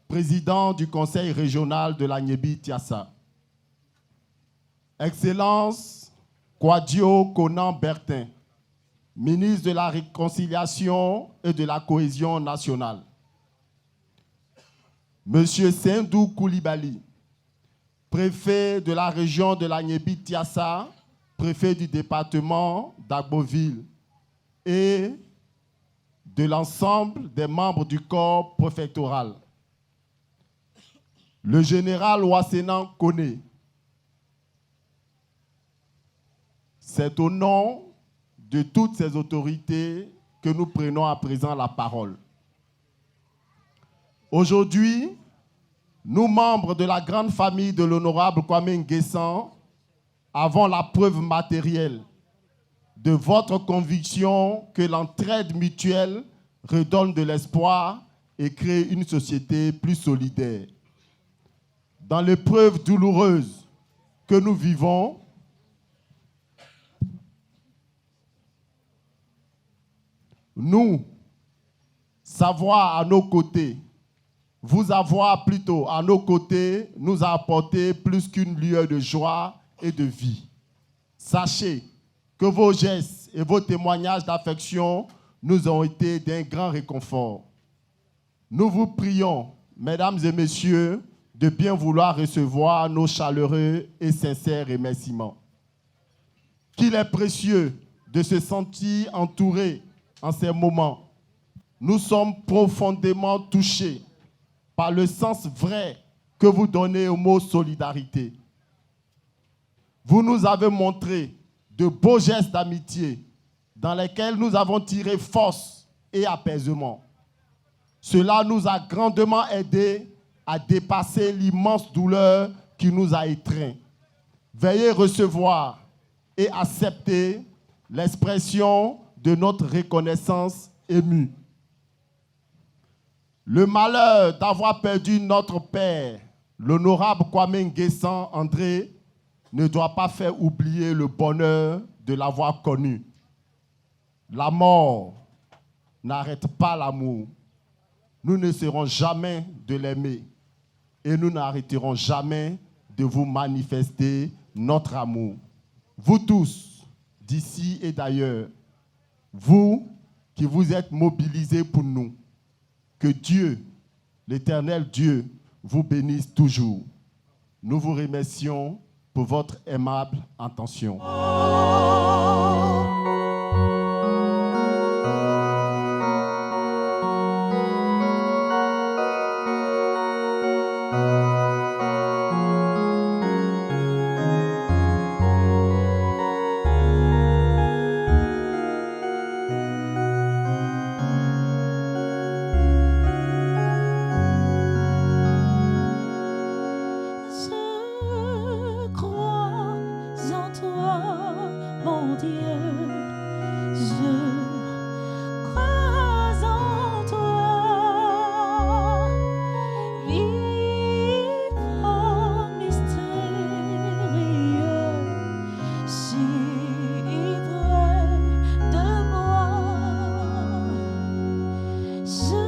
président du Conseil régional de la Niébi-Tiassa. Excellence Kouadio Conan Bertin, ministre de la Réconciliation et de la Cohésion nationale. Monsieur Sendou Koulibaly, préfet de la région de la Niébi-Tiassa, préfet du département d'Agboville et de l'ensemble des membres du corps préfectoral. Le général Wassenan Kone. C'est au nom de toutes ces autorités que nous prenons à présent la parole. Aujourd'hui, nous, membres de la grande famille de l'honorable Kwame Nguessan, avons la preuve matérielle de votre conviction que l'entraide mutuelle redonne de l'espoir et crée une société plus solidaire. Dans l'épreuve douloureuse que nous vivons, nous, savoir à nos côtés, vous avoir plutôt à nos côtés, nous a apporté plus qu'une lueur de joie et de vie. Sachez que vos gestes et vos témoignages d'affection nous ont été d'un grand réconfort. Nous vous prions, mesdames et messieurs, de bien vouloir recevoir nos chaleureux et sincères remerciements. Qu'il est précieux de se sentir entouré en ces moments. Nous sommes profondément touchés par le sens vrai que vous donnez au mot solidarité. Vous nous avez montré de beaux gestes d'amitié dans lesquels nous avons tiré force et apaisement. Cela nous a grandement aidés à dépasser l'immense douleur qui nous a étreints. Veuillez recevoir et accepter l'expression de notre reconnaissance émue. Le malheur d'avoir perdu notre père, l'honorable Kwame Nguessan André, ne doit pas faire oublier le bonheur de l'avoir connu. La mort n'arrête pas l'amour. Nous ne serons jamais de l'aimer et nous n'arrêterons jamais de vous manifester notre amour. Vous tous, d'ici et d'ailleurs, vous qui vous êtes mobilisés pour nous, que Dieu, l'Éternel Dieu, vous bénisse toujours. Nous vous remercions pour votre aimable attention. Je crois en toi, mon Dieu. Je crois en toi. Vivant mystérieux, si près de moi. Je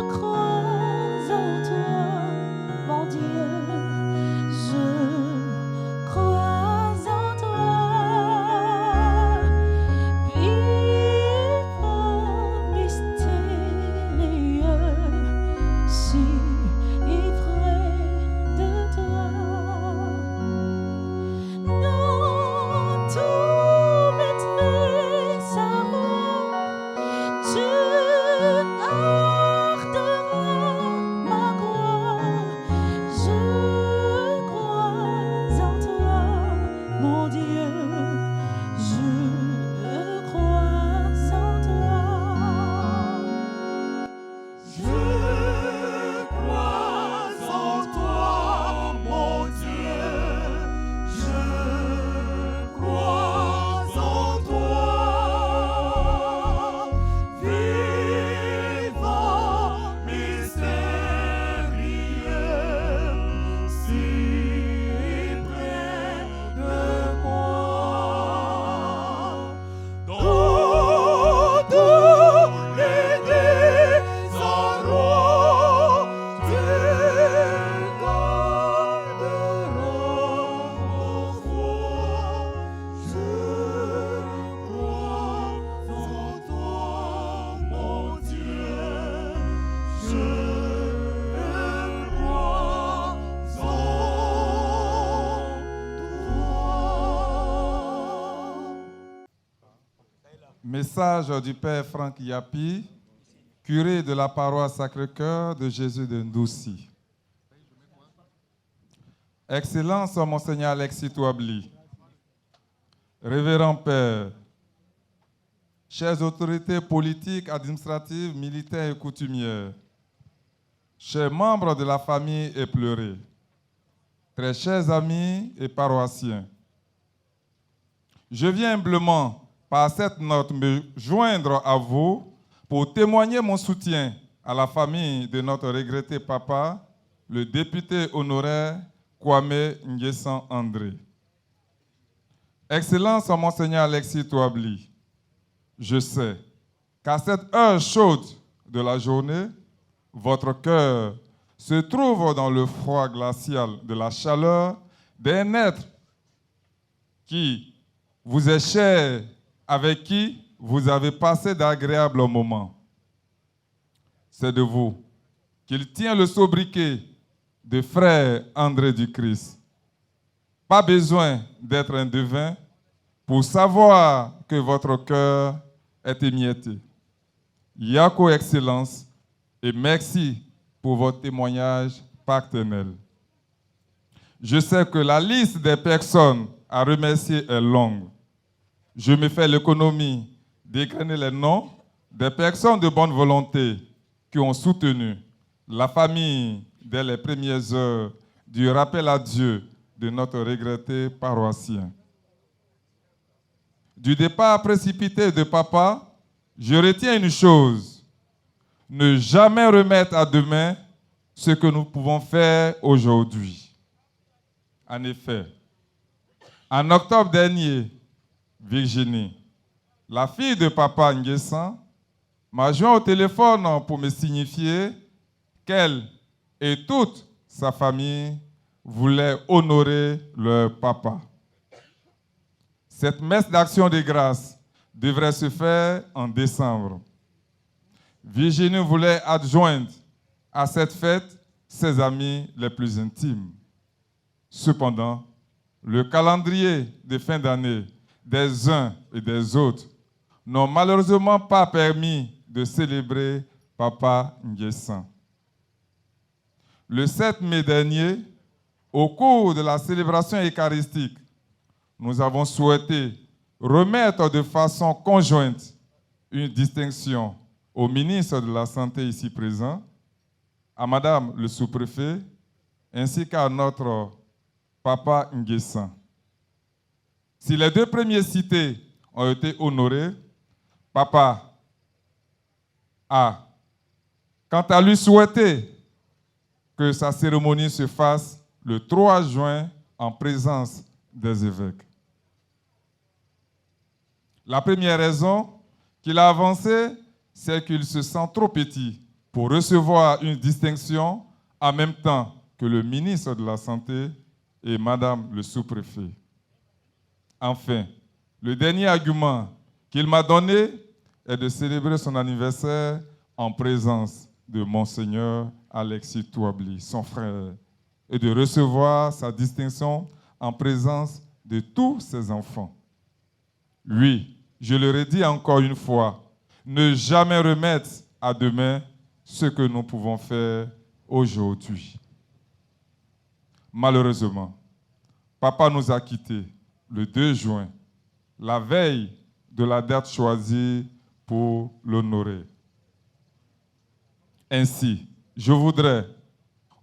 crois en toi, mon Dieu. Je crois en toi, vivant mystérieux, si près de toi. Dans tout mes trésors, tu garderas ma gloire. Je crois en toi, mon Dieu. Je crois en toi. Je crois en toi, mon Dieu. Je crois en toi, vivant mystérieux, si près de moi. Dans tous les désarrois, tu garderas mon foi. Je crois en toi, mon Dieu. Je crois en toi. Message du Père Franck Yapi, curé de la paroisse Sacré-Cœur de Jésus de Ndoussi. Excellence Monseigneur Alexis Touabli, Révérend Père, chères autorités politiques, administratives, militaires et coutumières, chers membres de la famille épleurée, très chers amis et paroissiens, je viens humblement par cette note me joindre à vous pour témoigner mon soutien à la famille de notre regretté papa, le député honoraire Kwame Nguessan André. Excellence Monseigneur Alexis Touabli, je sais qu'à cette heure chaude de la journée, votre cœur se trouve dans le froid glacial de la chaleur d'un être qui vous est cher, avec qui vous avez passé d'agréables moments. C'est de vous qu'il tient le sobriquet de frère André du Christ. Pas besoin d'être un devin pour savoir que votre cœur est émietté. Yako Excellence, et merci pour votre témoignage paternel. Je sais que la liste des personnes à remercier est longue. Je me fais l'économie d'égrainer les noms des personnes de bonne volonté qui ont soutenu la famille dès les premières heures du rappel à Dieu de notre regretté paroissien. Du départ précipité de papa, je retiens une chose: ne jamais remettre à demain ce que nous pouvons faire aujourd'hui. En effet, en octobre dernier, Virginie, la fille de papa Nguessan, m'a joint au téléphone pour me signifier qu'elle et toute sa famille voulaient honorer leur papa. Cette messe d'action de grâce devrait se faire en décembre. Virginie voulait adjoindre à cette fête ses amis les plus intimes. Cependant, le calendrier de fin d'année des uns et des autres n'ont malheureusement pas permis de célébrer Papa Nguessan. Le 7 mai dernier, au cours de la célébration eucharistique, nous avons souhaité remettre de façon conjointe une distinction au ministre de la Santé ici présent, à Madame le sous-préfet, ainsi qu'à notre Papa Nguessan. Si les deux premiers cités ont été honorés, Papa a, quant à lui, souhaité que sa cérémonie se fasse le 3 juin en présence des évêques. La première raison qu'il a avancée, c'est qu'il se sent trop petit pour recevoir une distinction en même temps que le ministre de la Santé et Madame le sous-préfet. Enfin, le dernier argument qu'il m'a donné est de célébrer son anniversaire en présence de Monseigneur Alexis Touably, son frère, et de recevoir sa distinction en présence de tous ses enfants. Oui, je le redis encore une fois, ne jamais remettre à demain ce que nous pouvons faire aujourd'hui. Malheureusement, Papa nous a quittés le 2 juin, la veille de la date choisie pour l'honorer. Ainsi, je voudrais,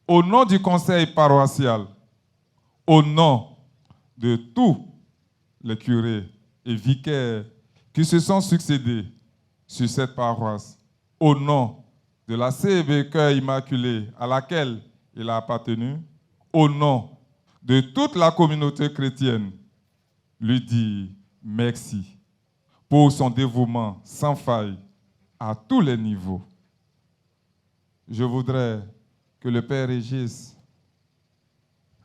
au nom du conseil paroissial, au nom de tous les curés et vicaires qui se sont succédés sur cette paroisse, au nom de la CEB Cœur Immaculé à laquelle il a appartenu, au nom de toute la communauté chrétienne, lui dire merci pour son dévouement sans faille à tous les niveaux. Je voudrais que le Père Régis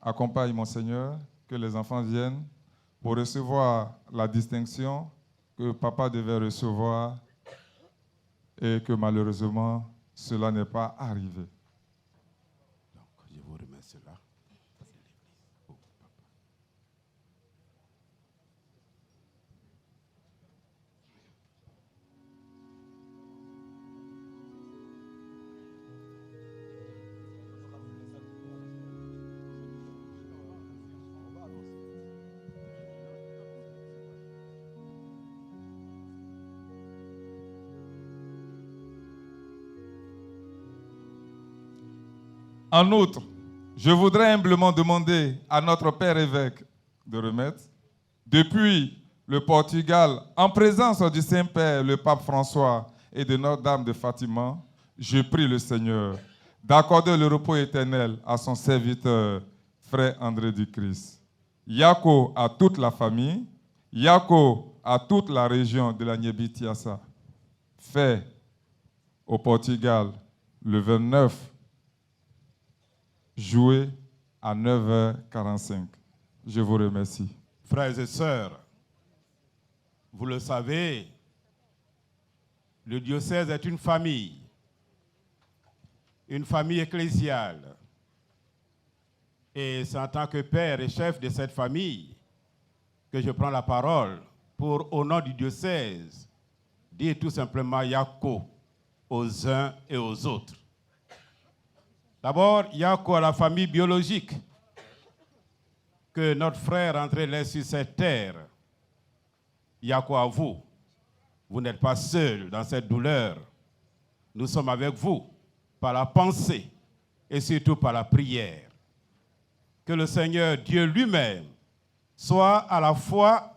accompagne Monseigneur, que les enfants viennent pour recevoir la distinction que Papa devait recevoir et que malheureusement, cela n'est pas arrivé. Donc, je vous remets cela. En outre, je voudrais humblement demander à notre Père évêque de remettre, depuis le Portugal, en présence du Saint-Père, le Pape François et de Notre-Dame de Fatima, je prie le Seigneur d'accorder le repos éternel à son serviteur, Frère André du Christ. Yako à toute la famille, Yako à toute la région de la Niébitiassa. Fait au Portugal le 29 juillet à 9h45. Je vous remercie. Frères et sœurs, vous le savez, le diocèse est une famille ecclésiale. Et c'est en tant que père et chef de cette famille que je prends la parole pour, au nom du diocèse, dire tout simplement Yako aux uns et aux autres. D'abord, Yako à la famille biologique que notre frère André laisse sur cette terre. Yako à vous. Vous n'êtes pas seul dans cette douleur. Nous sommes avec vous. par la pensée et surtout par la prière. Que le Seigneur Dieu lui-même soit à la fois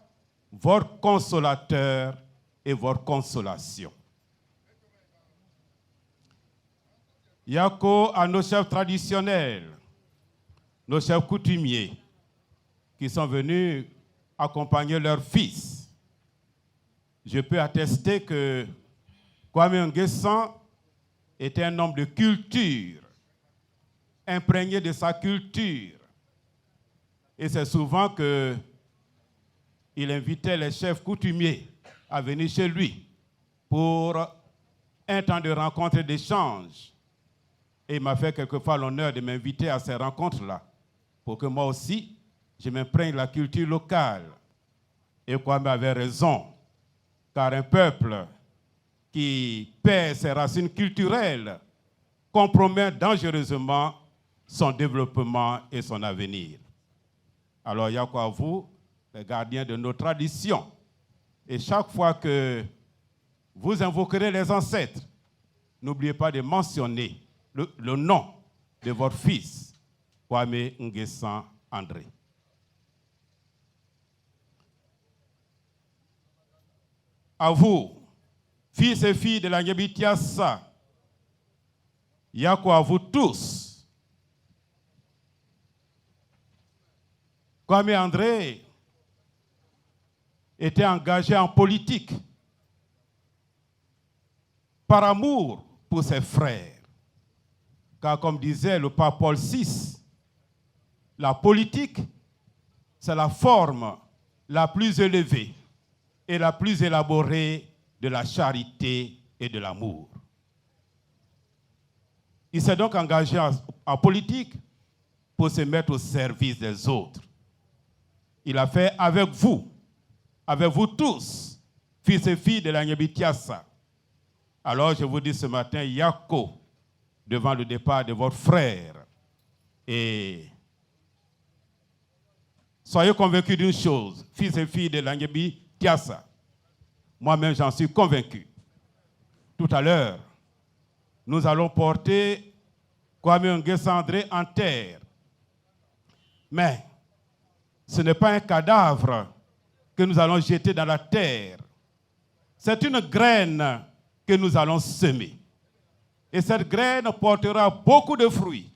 votre consolateur et votre consolation. Yako à nos chefs traditionnels, nos chefs coutumiers qui sont venus accompagner leur fils. Je peux attester que Kwame Nguessan était un homme de culture, imprégné de sa culture. Et c'est souvent qu'il invitait les chefs coutumiers à venir chez lui pour un temps de rencontre et d'échange. Et il m'a fait quelquefois l'honneur de m'inviter à ces rencontres-là, pour que moi aussi, je m'imprègne de la culture locale. Et Kwame avait raison, car un peuple qui perd ses racines culturelles compromet dangereusement son développement et son avenir. Alors, il y a quoi à vous, les gardiens de nos traditions. Et chaque fois que vous invoquerez les ancêtres, n'oubliez pas de mentionner le nom de votre fils, Kwame Nguessan André. À vous, fils et filles de la Nyebitiassa, il y a quoi à vous tous. Kwame André était engagé en politique par amour pour ses frères. Car comme disait le pape Paul VI, la politique, c'est la forme la plus élevée et la plus élaborée de la charité et de l'amour. Il s'est donc engagé en politique pour se mettre au service des autres. Il a fait avec vous tous, fils et filles de la Nyebitiassa. Alors je vous dis ce matin, Yako, devant le départ de votre frère. Et soyez convaincus d'une chose, fils et filles de la Nyebitiassa. Moi-même, j'en suis convaincu. Tout à l'heure, nous allons porter Kwame Nguessan André en terre. Mais ce n'est pas un cadavre que nous allons jeter dans la terre. C'est une graine que nous allons semer. Et cette graine portera beaucoup de fruits.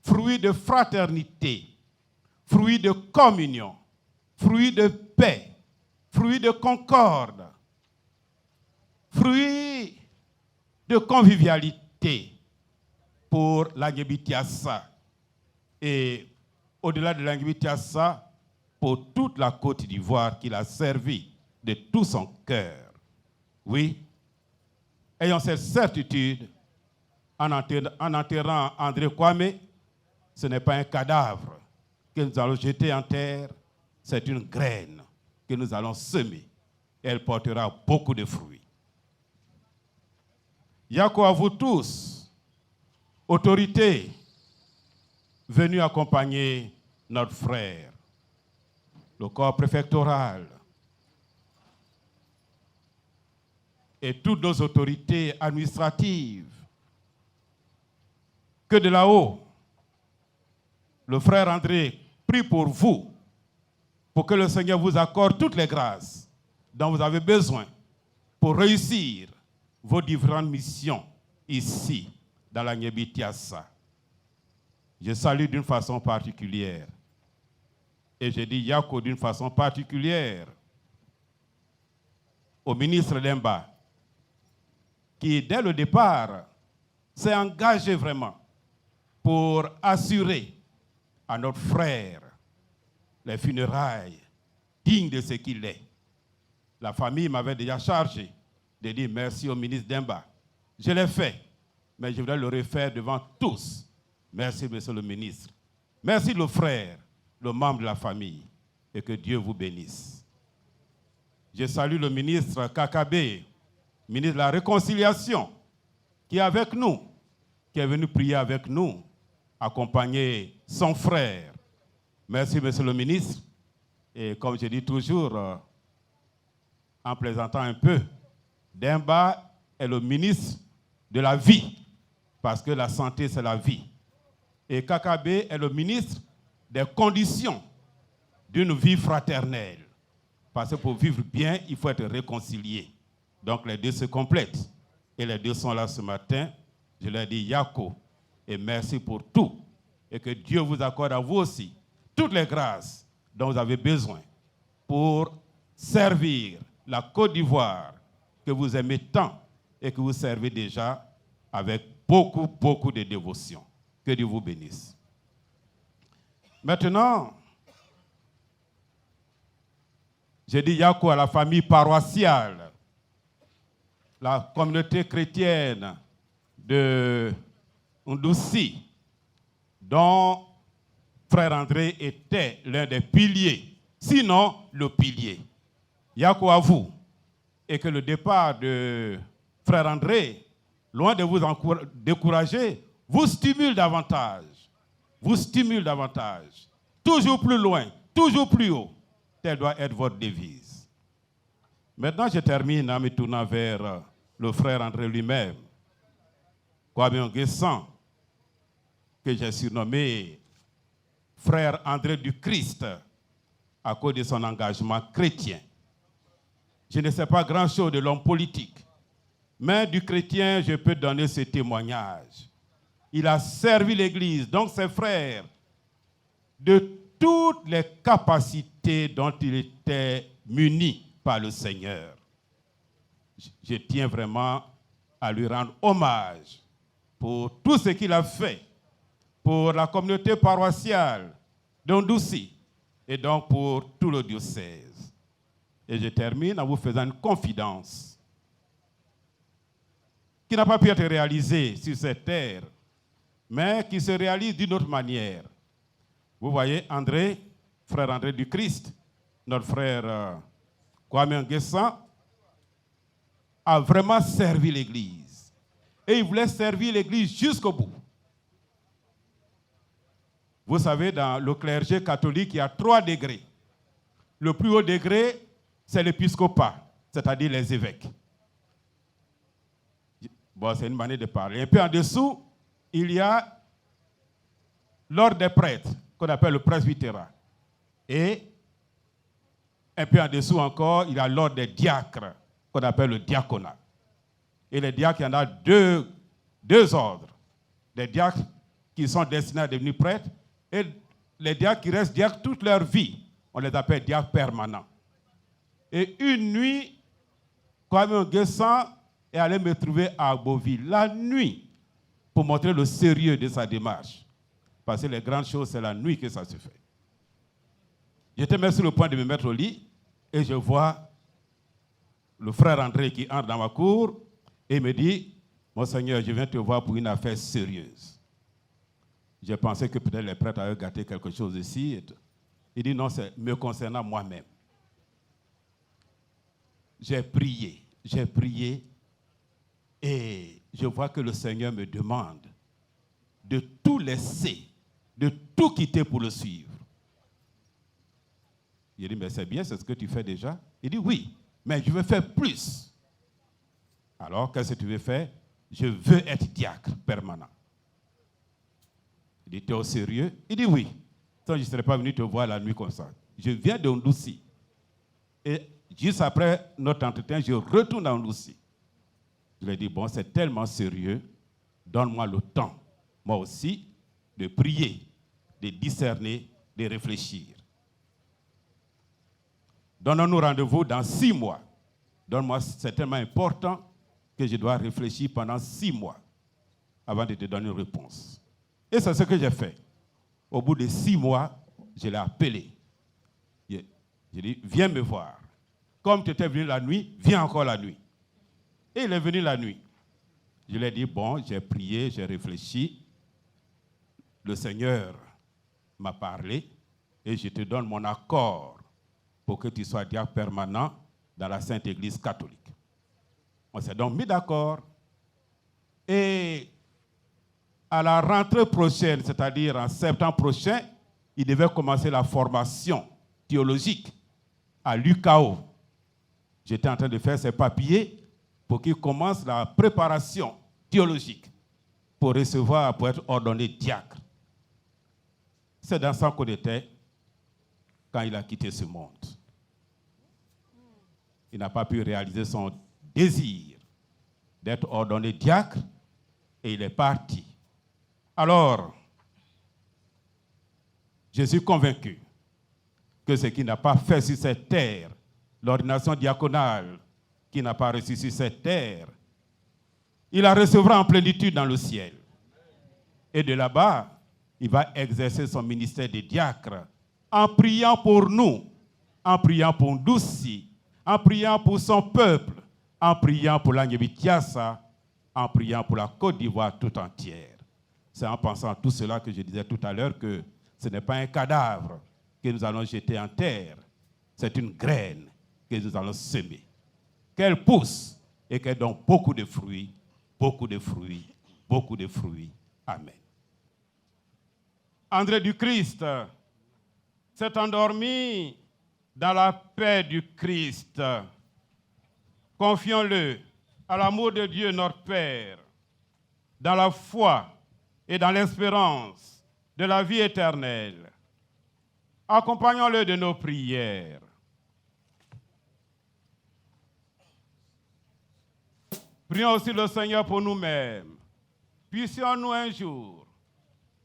Fruits de fraternité, fruits de communion, fruits de paix, fruits de concorde, fruits de convivialité pour la Nyebitiassa. Et au-delà de la Nyebitiassa, pour toute la Côte d'Ivoire qu'il a servi de tout son cœur. Oui, ayant cette certitude, en enterrant André Kwame, ce n'est pas un cadavre que nous allons jeter en terre, c'est une graine que nous allons semer. Elle portera beaucoup de fruits. Yako à vous tous, autorités venues accompagner notre frère, le corps préfectoral et toutes nos autorités administratives, que de là-haut, le frère André prie pour vous, pour que le Seigneur vous accorde toutes les grâces dont vous avez besoin pour réussir vos différentes missions ici, dans la Nyebitiassa. Je salue d'une façon particulière, et je dis Yako d'une façon particulière, au ministre Demba, qui dès le départ s'est engagé vraiment pour assurer à notre frère les funérailles dignes de ce qu'il est. La famille m'avait déjà chargé de dire merci au ministre Demba. Je l'ai fait, mais je voudrais le refaire devant tous. Merci, monsieur le ministre. Merci, le frère, le membre de la famille, et que Dieu vous bénisse. Je salue le ministre Kakabe, ministre de la Réconciliation, qui est avec nous, qui est venu prier avec nous, accompagner son frère. Merci, monsieur le ministre. Et comme je dis toujours, en plaisantant un peu, Demba est le ministre de la vie. parce que la santé, c'est la vie. Et Kakabe est le ministre des conditions d'une vie fraternelle. Parce que pour vivre bien, il faut être réconcilié. Donc les deux se complètent. Et les deux sont là ce matin. Je leur dis Yako et merci pour tout. Et que Dieu vous accorde à vous aussi toutes les grâces dont vous avez besoin pour servir la Côte d'Ivoire que vous aimez tant et que vous servez déjà avec beaucoup, beaucoup de dévotion. Que Dieu vous bénisse. Maintenant, j'ai dit Yako à la famille paroissiale, la communauté chrétienne de Ndoussi, dont Frère André était l'un des piliers, sinon le pilier. Yako à vous, et que le départ de Frère André, loin de vous décourager, vous stimule davantage. Vous stimule davantage. Toujours plus loin, toujours plus haut. Telle doit être votre devise. Maintenant, je termine en me tournant vers le frère André lui-même, Kwame Nguessan, que j'ai surnommé frère André du Christ à cause de son engagement chrétien. Je ne sais pas grand-chose de l'homme politique, mais du chrétien, je peux donner ce témoignage. Il a servi l'Église, donc ses frères, de toutes les capacités dont il était muni par le Seigneur. Je tiens vraiment à lui rendre hommage pour tout ce qu'il a fait pour la communauté paroissiale d'Ndoussi et donc pour tout le diocèse. Et je termine en vous faisant une confidence qui n'a pas pu être réalisée sur cette terre, mais qui se réalise d'une autre manière. Vous voyez, André, frère André du Christ, notre frère Kwame Nguessan, a vraiment servi l'Église. Et il voulait servir l'Église jusqu'au bout. Vous savez, dans le clergé catholique, il y a 3 degrés. Le plus haut degré, c'est l'épiscopat, c'est-à-dire les évêques. Bon, c'est une manière de parler. Un peu en dessous, il y a l'ordre des prêtres, qu'on appelle le presbytérat. Et un peu en dessous encore, il y a l'ordre des diacres, qu'on appelle le diaconat. Et les diacres, il y en a deux ordres. Des diacres qui sont destinés à devenir prêtres et les diacres qui restent diacres toute leur vie. On les appelle diacres permanents. Et une nuit, Kwame Nguessan est allé me trouver à Beauville, la nuit, pour montrer le sérieux de sa démarche. Parce que les grandes choses, c'est la nuit que ça se fait. J'étais même sur le point de me mettre au lit et je vois le frère André qui entre dans ma cour et me dit « Monseigneur, je viens te voir pour une affaire sérieuse. » J'ai pensé que peut-être les prêtres avaient gâté quelque chose ici. Il dit « Non, c'est me concernant moi-même. » J'ai prié et je vois que le Seigneur me demande de tout laisser, de tout quitter pour le suivre. Il dit, mais c'est bien, c'est ce que tu fais déjà. Il dit, oui, mais je veux faire plus. Alors, qu'est-ce que tu veux faire? Je veux être diacre permanent. Il dit, tu es au sérieux? Il dit, oui. Sinon, je ne serais pas venu te voir la nuit comme ça. Je viens de Ndoussi. Et juste après notre entretien, je retourne à Ndoussi. Je lui ai dit, bon, c'est tellement sérieux, donne-moi le temps, moi aussi, de prier, de discerner, de réfléchir. Donnons-nous rendez-vous dans 6 mois. Donne-moi, c'est tellement important que je dois réfléchir pendant 6 mois avant de te donner une réponse. Et c'est ce que j'ai fait. Au bout de 6 mois, je l'ai appelé. J'ai dit, viens me voir. Comme tu étais venu la nuit, viens encore la nuit. Et il est venu la nuit. Je lui ai dit, bon, j'ai prié, j'ai réfléchi. Le Seigneur m'a parlé et je te donne mon accord pour que tu sois diacre permanent dans la Sainte Église catholique. On s'est donc mis d'accord. Et à la rentrée prochaine, c'est-à-dire en septembre prochain, il devait commencer la formation théologique à l'UCAO. J'étais en train de faire ses papiers pour qu'il commence la préparation théologique pour recevoir, pour être ordonné diacre. C'est dans ça qu'on était quand il a quitté ce monde. Il n'a pas pu réaliser son désir d'être ordonné diacre et il est parti. Alors, je suis convaincu que ce qu'il n'a pas fait sur cette terre, l'ordination diaconale qu'il n'a pas reçue sur cette terre, il la recevra en plénitude dans le ciel. Et de là-bas, il va exercer son ministère de diacre en priant pour nous, en priant pour Ndouci, en priant pour son peuple, en priant pour l'Agnébitiassa, en priant pour la Côte d'Ivoire tout entière. C'est en pensant à tout cela que je disais tout à l'heure que ce n'est pas un cadavre que nous allons jeter en terre, c'est une graine que nous allons semer. Qu'elle pousse et qu'elle donne beaucoup de fruits, beaucoup de fruits, beaucoup de fruits. Amen. André du Christ s'est endormi dans la paix du Christ. Confions-le à l'amour de Dieu notre Père, dans la foi et dans l'espérance de la vie éternelle. Accompagnons-le de nos prières. Prions aussi le Seigneur pour nous-mêmes. Puissions-nous un jour,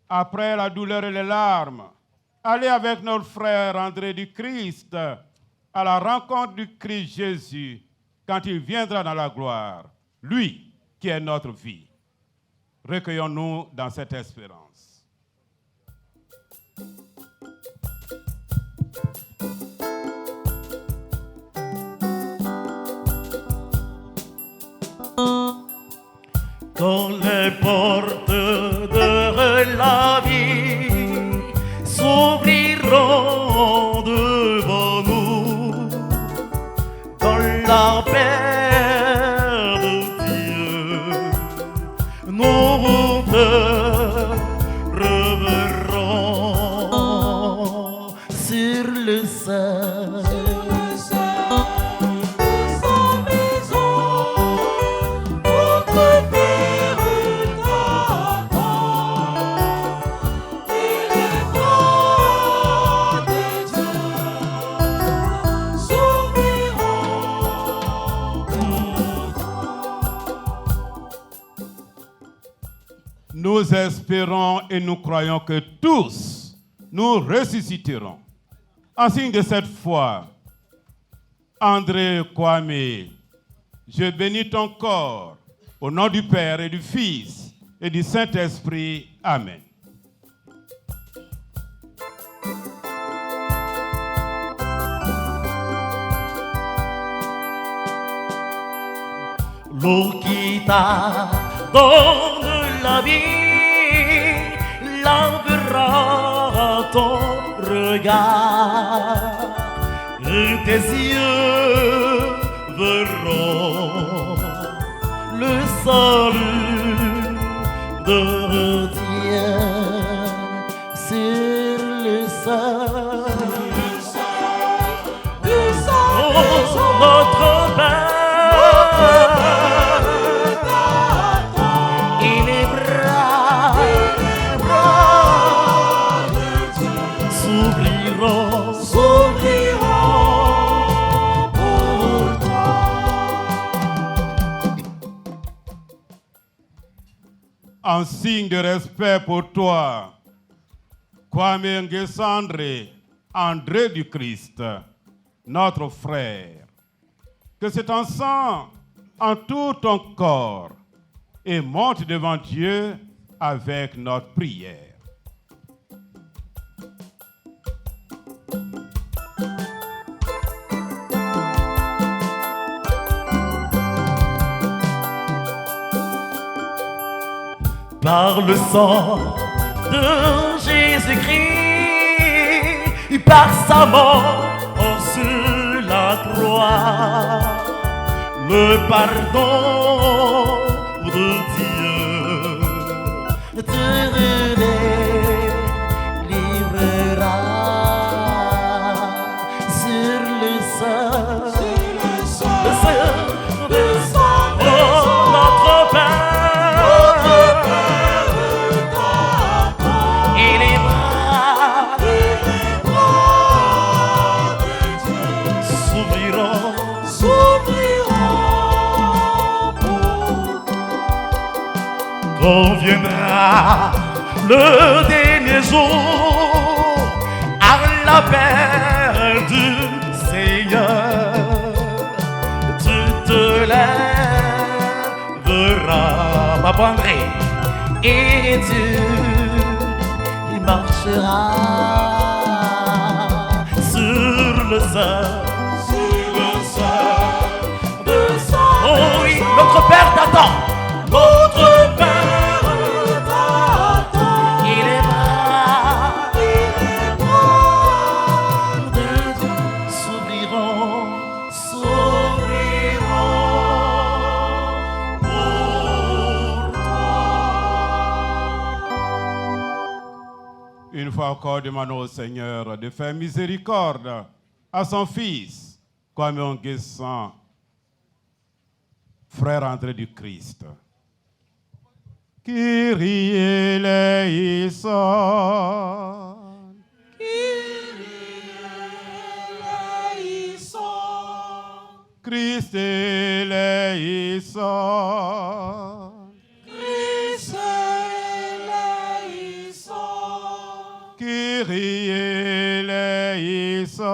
après la douleur et les larmes, aller avec notre frère André du Christ à la rencontre du Christ Jésus quand il viendra dans la gloire, lui qui est notre vie. Recueillons-nous dans cette espérance. Quand les portes de la vie s'ouvriront devant nous, dans la paix de Dieu, nous te reverrons sur le sein. Nous espérons et nous croyons que tous nous ressusciterons. En signe de cette foi, André Kwame, je bénis ton corps au nom du Père et du Fils et du Saint-Esprit. Amen. L'eau qui t'adonne la vie lavera ton regard et tes yeux verront le salut de Dieu sur le sein. Notre Père, en signe de respect pour toi, Kwame Ngesandre, André du Christ, notre frère, que cet encens entoure ton corps et monte devant Dieu avec notre prière. Par le sang de Jésus-Christ, par sa mort sur la croix, le pardon de Dieu te délivrera sur le sein. Notre Père. quand viendra le dernier jour, à l'appel du Seigneur, tu te lèveras, ma André, et tu marcheras sur le sol. Oh oui, notre Père t'attend. Notre Père t'attend. Il est bras de Dieu s'ouvriront pour toi. Une fois encore, demandons au Seigneur de faire miséricorde à son Fils, comme un guessant frère André du Christ. Kyrie eleison. Kyrie eleison. Christ eleison. Christ eleison. Kyrie eleison.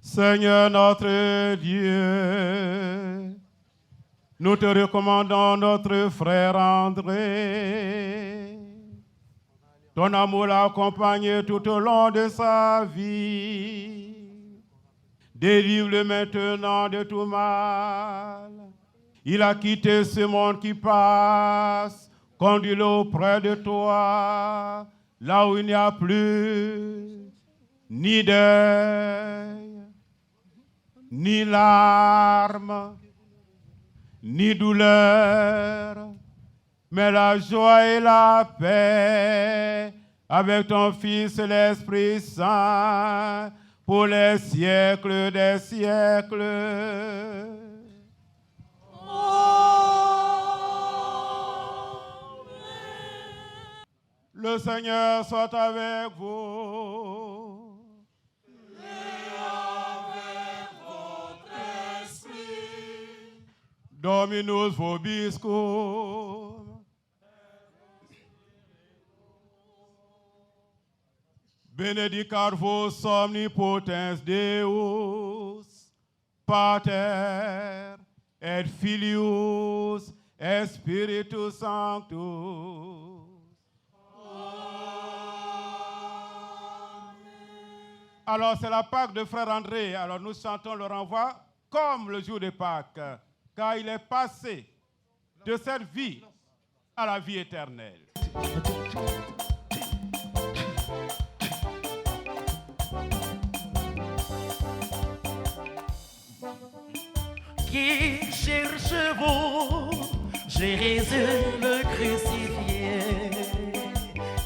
Seigneur notre Dieu, nous te recommandons notre frère André. Ton amour l'a accompagné tout au long de sa vie. Délivre-le maintenant de tout mal. Il a quitté ce monde qui passe, conduis-le auprès de toi, là où il n'y a plus ni deuil, ni larmes, ni douleur, mais la joie et la paix avec ton Fils l'Esprit Saint pour les siècles des siècles. Le Seigneur soit avec vous. Dominus vobiscum. Benedicat vos omnipotens Deus, Pater et Filius et Spiritus Sanctus. Alors c'est la Pâque de Frère André. Alors nous chantons le renvoi comme le jour de Pâques, car il est passé de cette vie à la vie éternelle. Qui cherche-vous, Jésus le crucifié?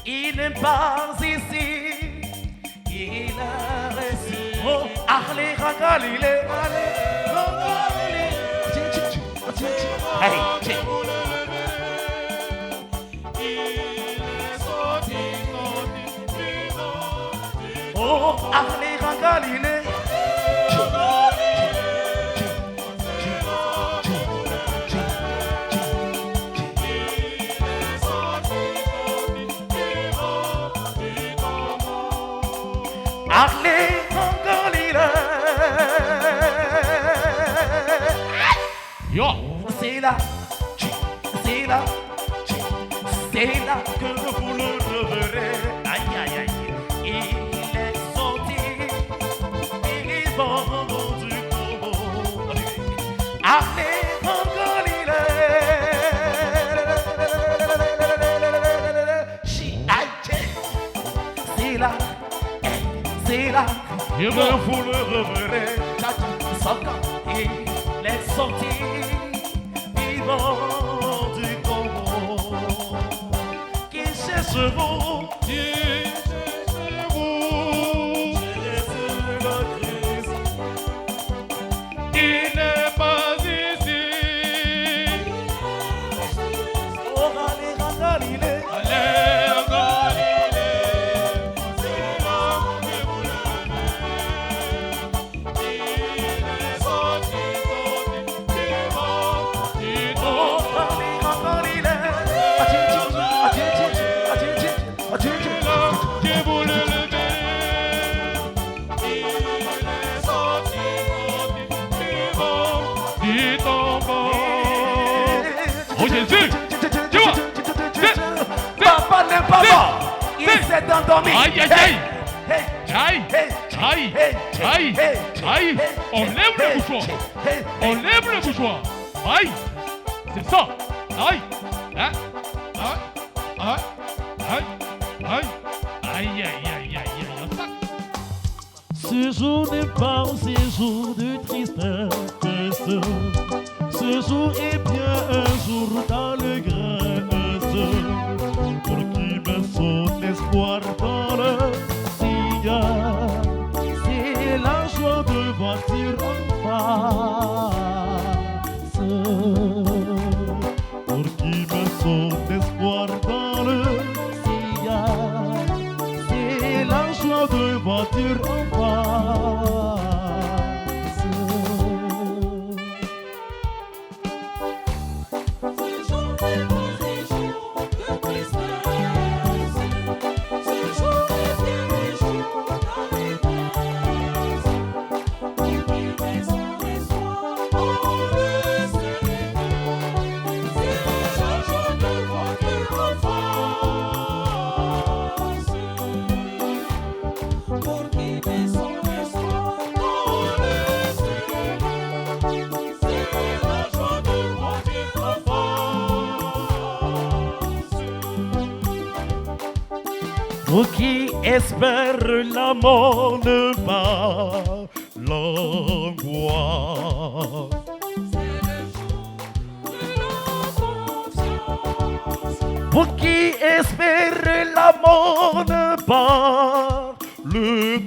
Il n'est pas ici, il a reçu. Oh, allez, Galilée, allez, Galilée. Allez, oh, allez, Galilée. Allez en Galilée. Yo, c'est là, c'est là, c'est là que vous le reverrez. Aïe, aïe, aïe. Il est sorti, vivant du tombeau. Allez en Galilée. C'est là. C'est là, et vous le reverrez. Il est sorti, vivant du tombeau. Qui cherche-vous? Qui cherche-vous? Jésus le Christ. Il n'est pas ici. Oh, allez, Galilée. Jésus. Tu vois. Papa n'est pas mort. Il s'est endormi. Aïe, aïe, aïe. Aïe, aïe, aïe, aïe. On lève le bouchoir. On lève le bouchoir. Aïe. C'est ça. Aïe. Hein? Aïe. Aïe. Aïe. Aïe. Aïe, aïe, aïe, aïe, aïe. Ce jour n'est pas un séjour de tristesse. Ce jour est bien un jour d'allégresse. Pour qui met son espoir dans le Seigneur, c'est la joie de voiture en face. Pour qui met son espoir dans le Seigneur, c'est la joie de voiture en face. Pour qui espère la mort ne pas l'angoisse. Pour qui espère la mort ne pas le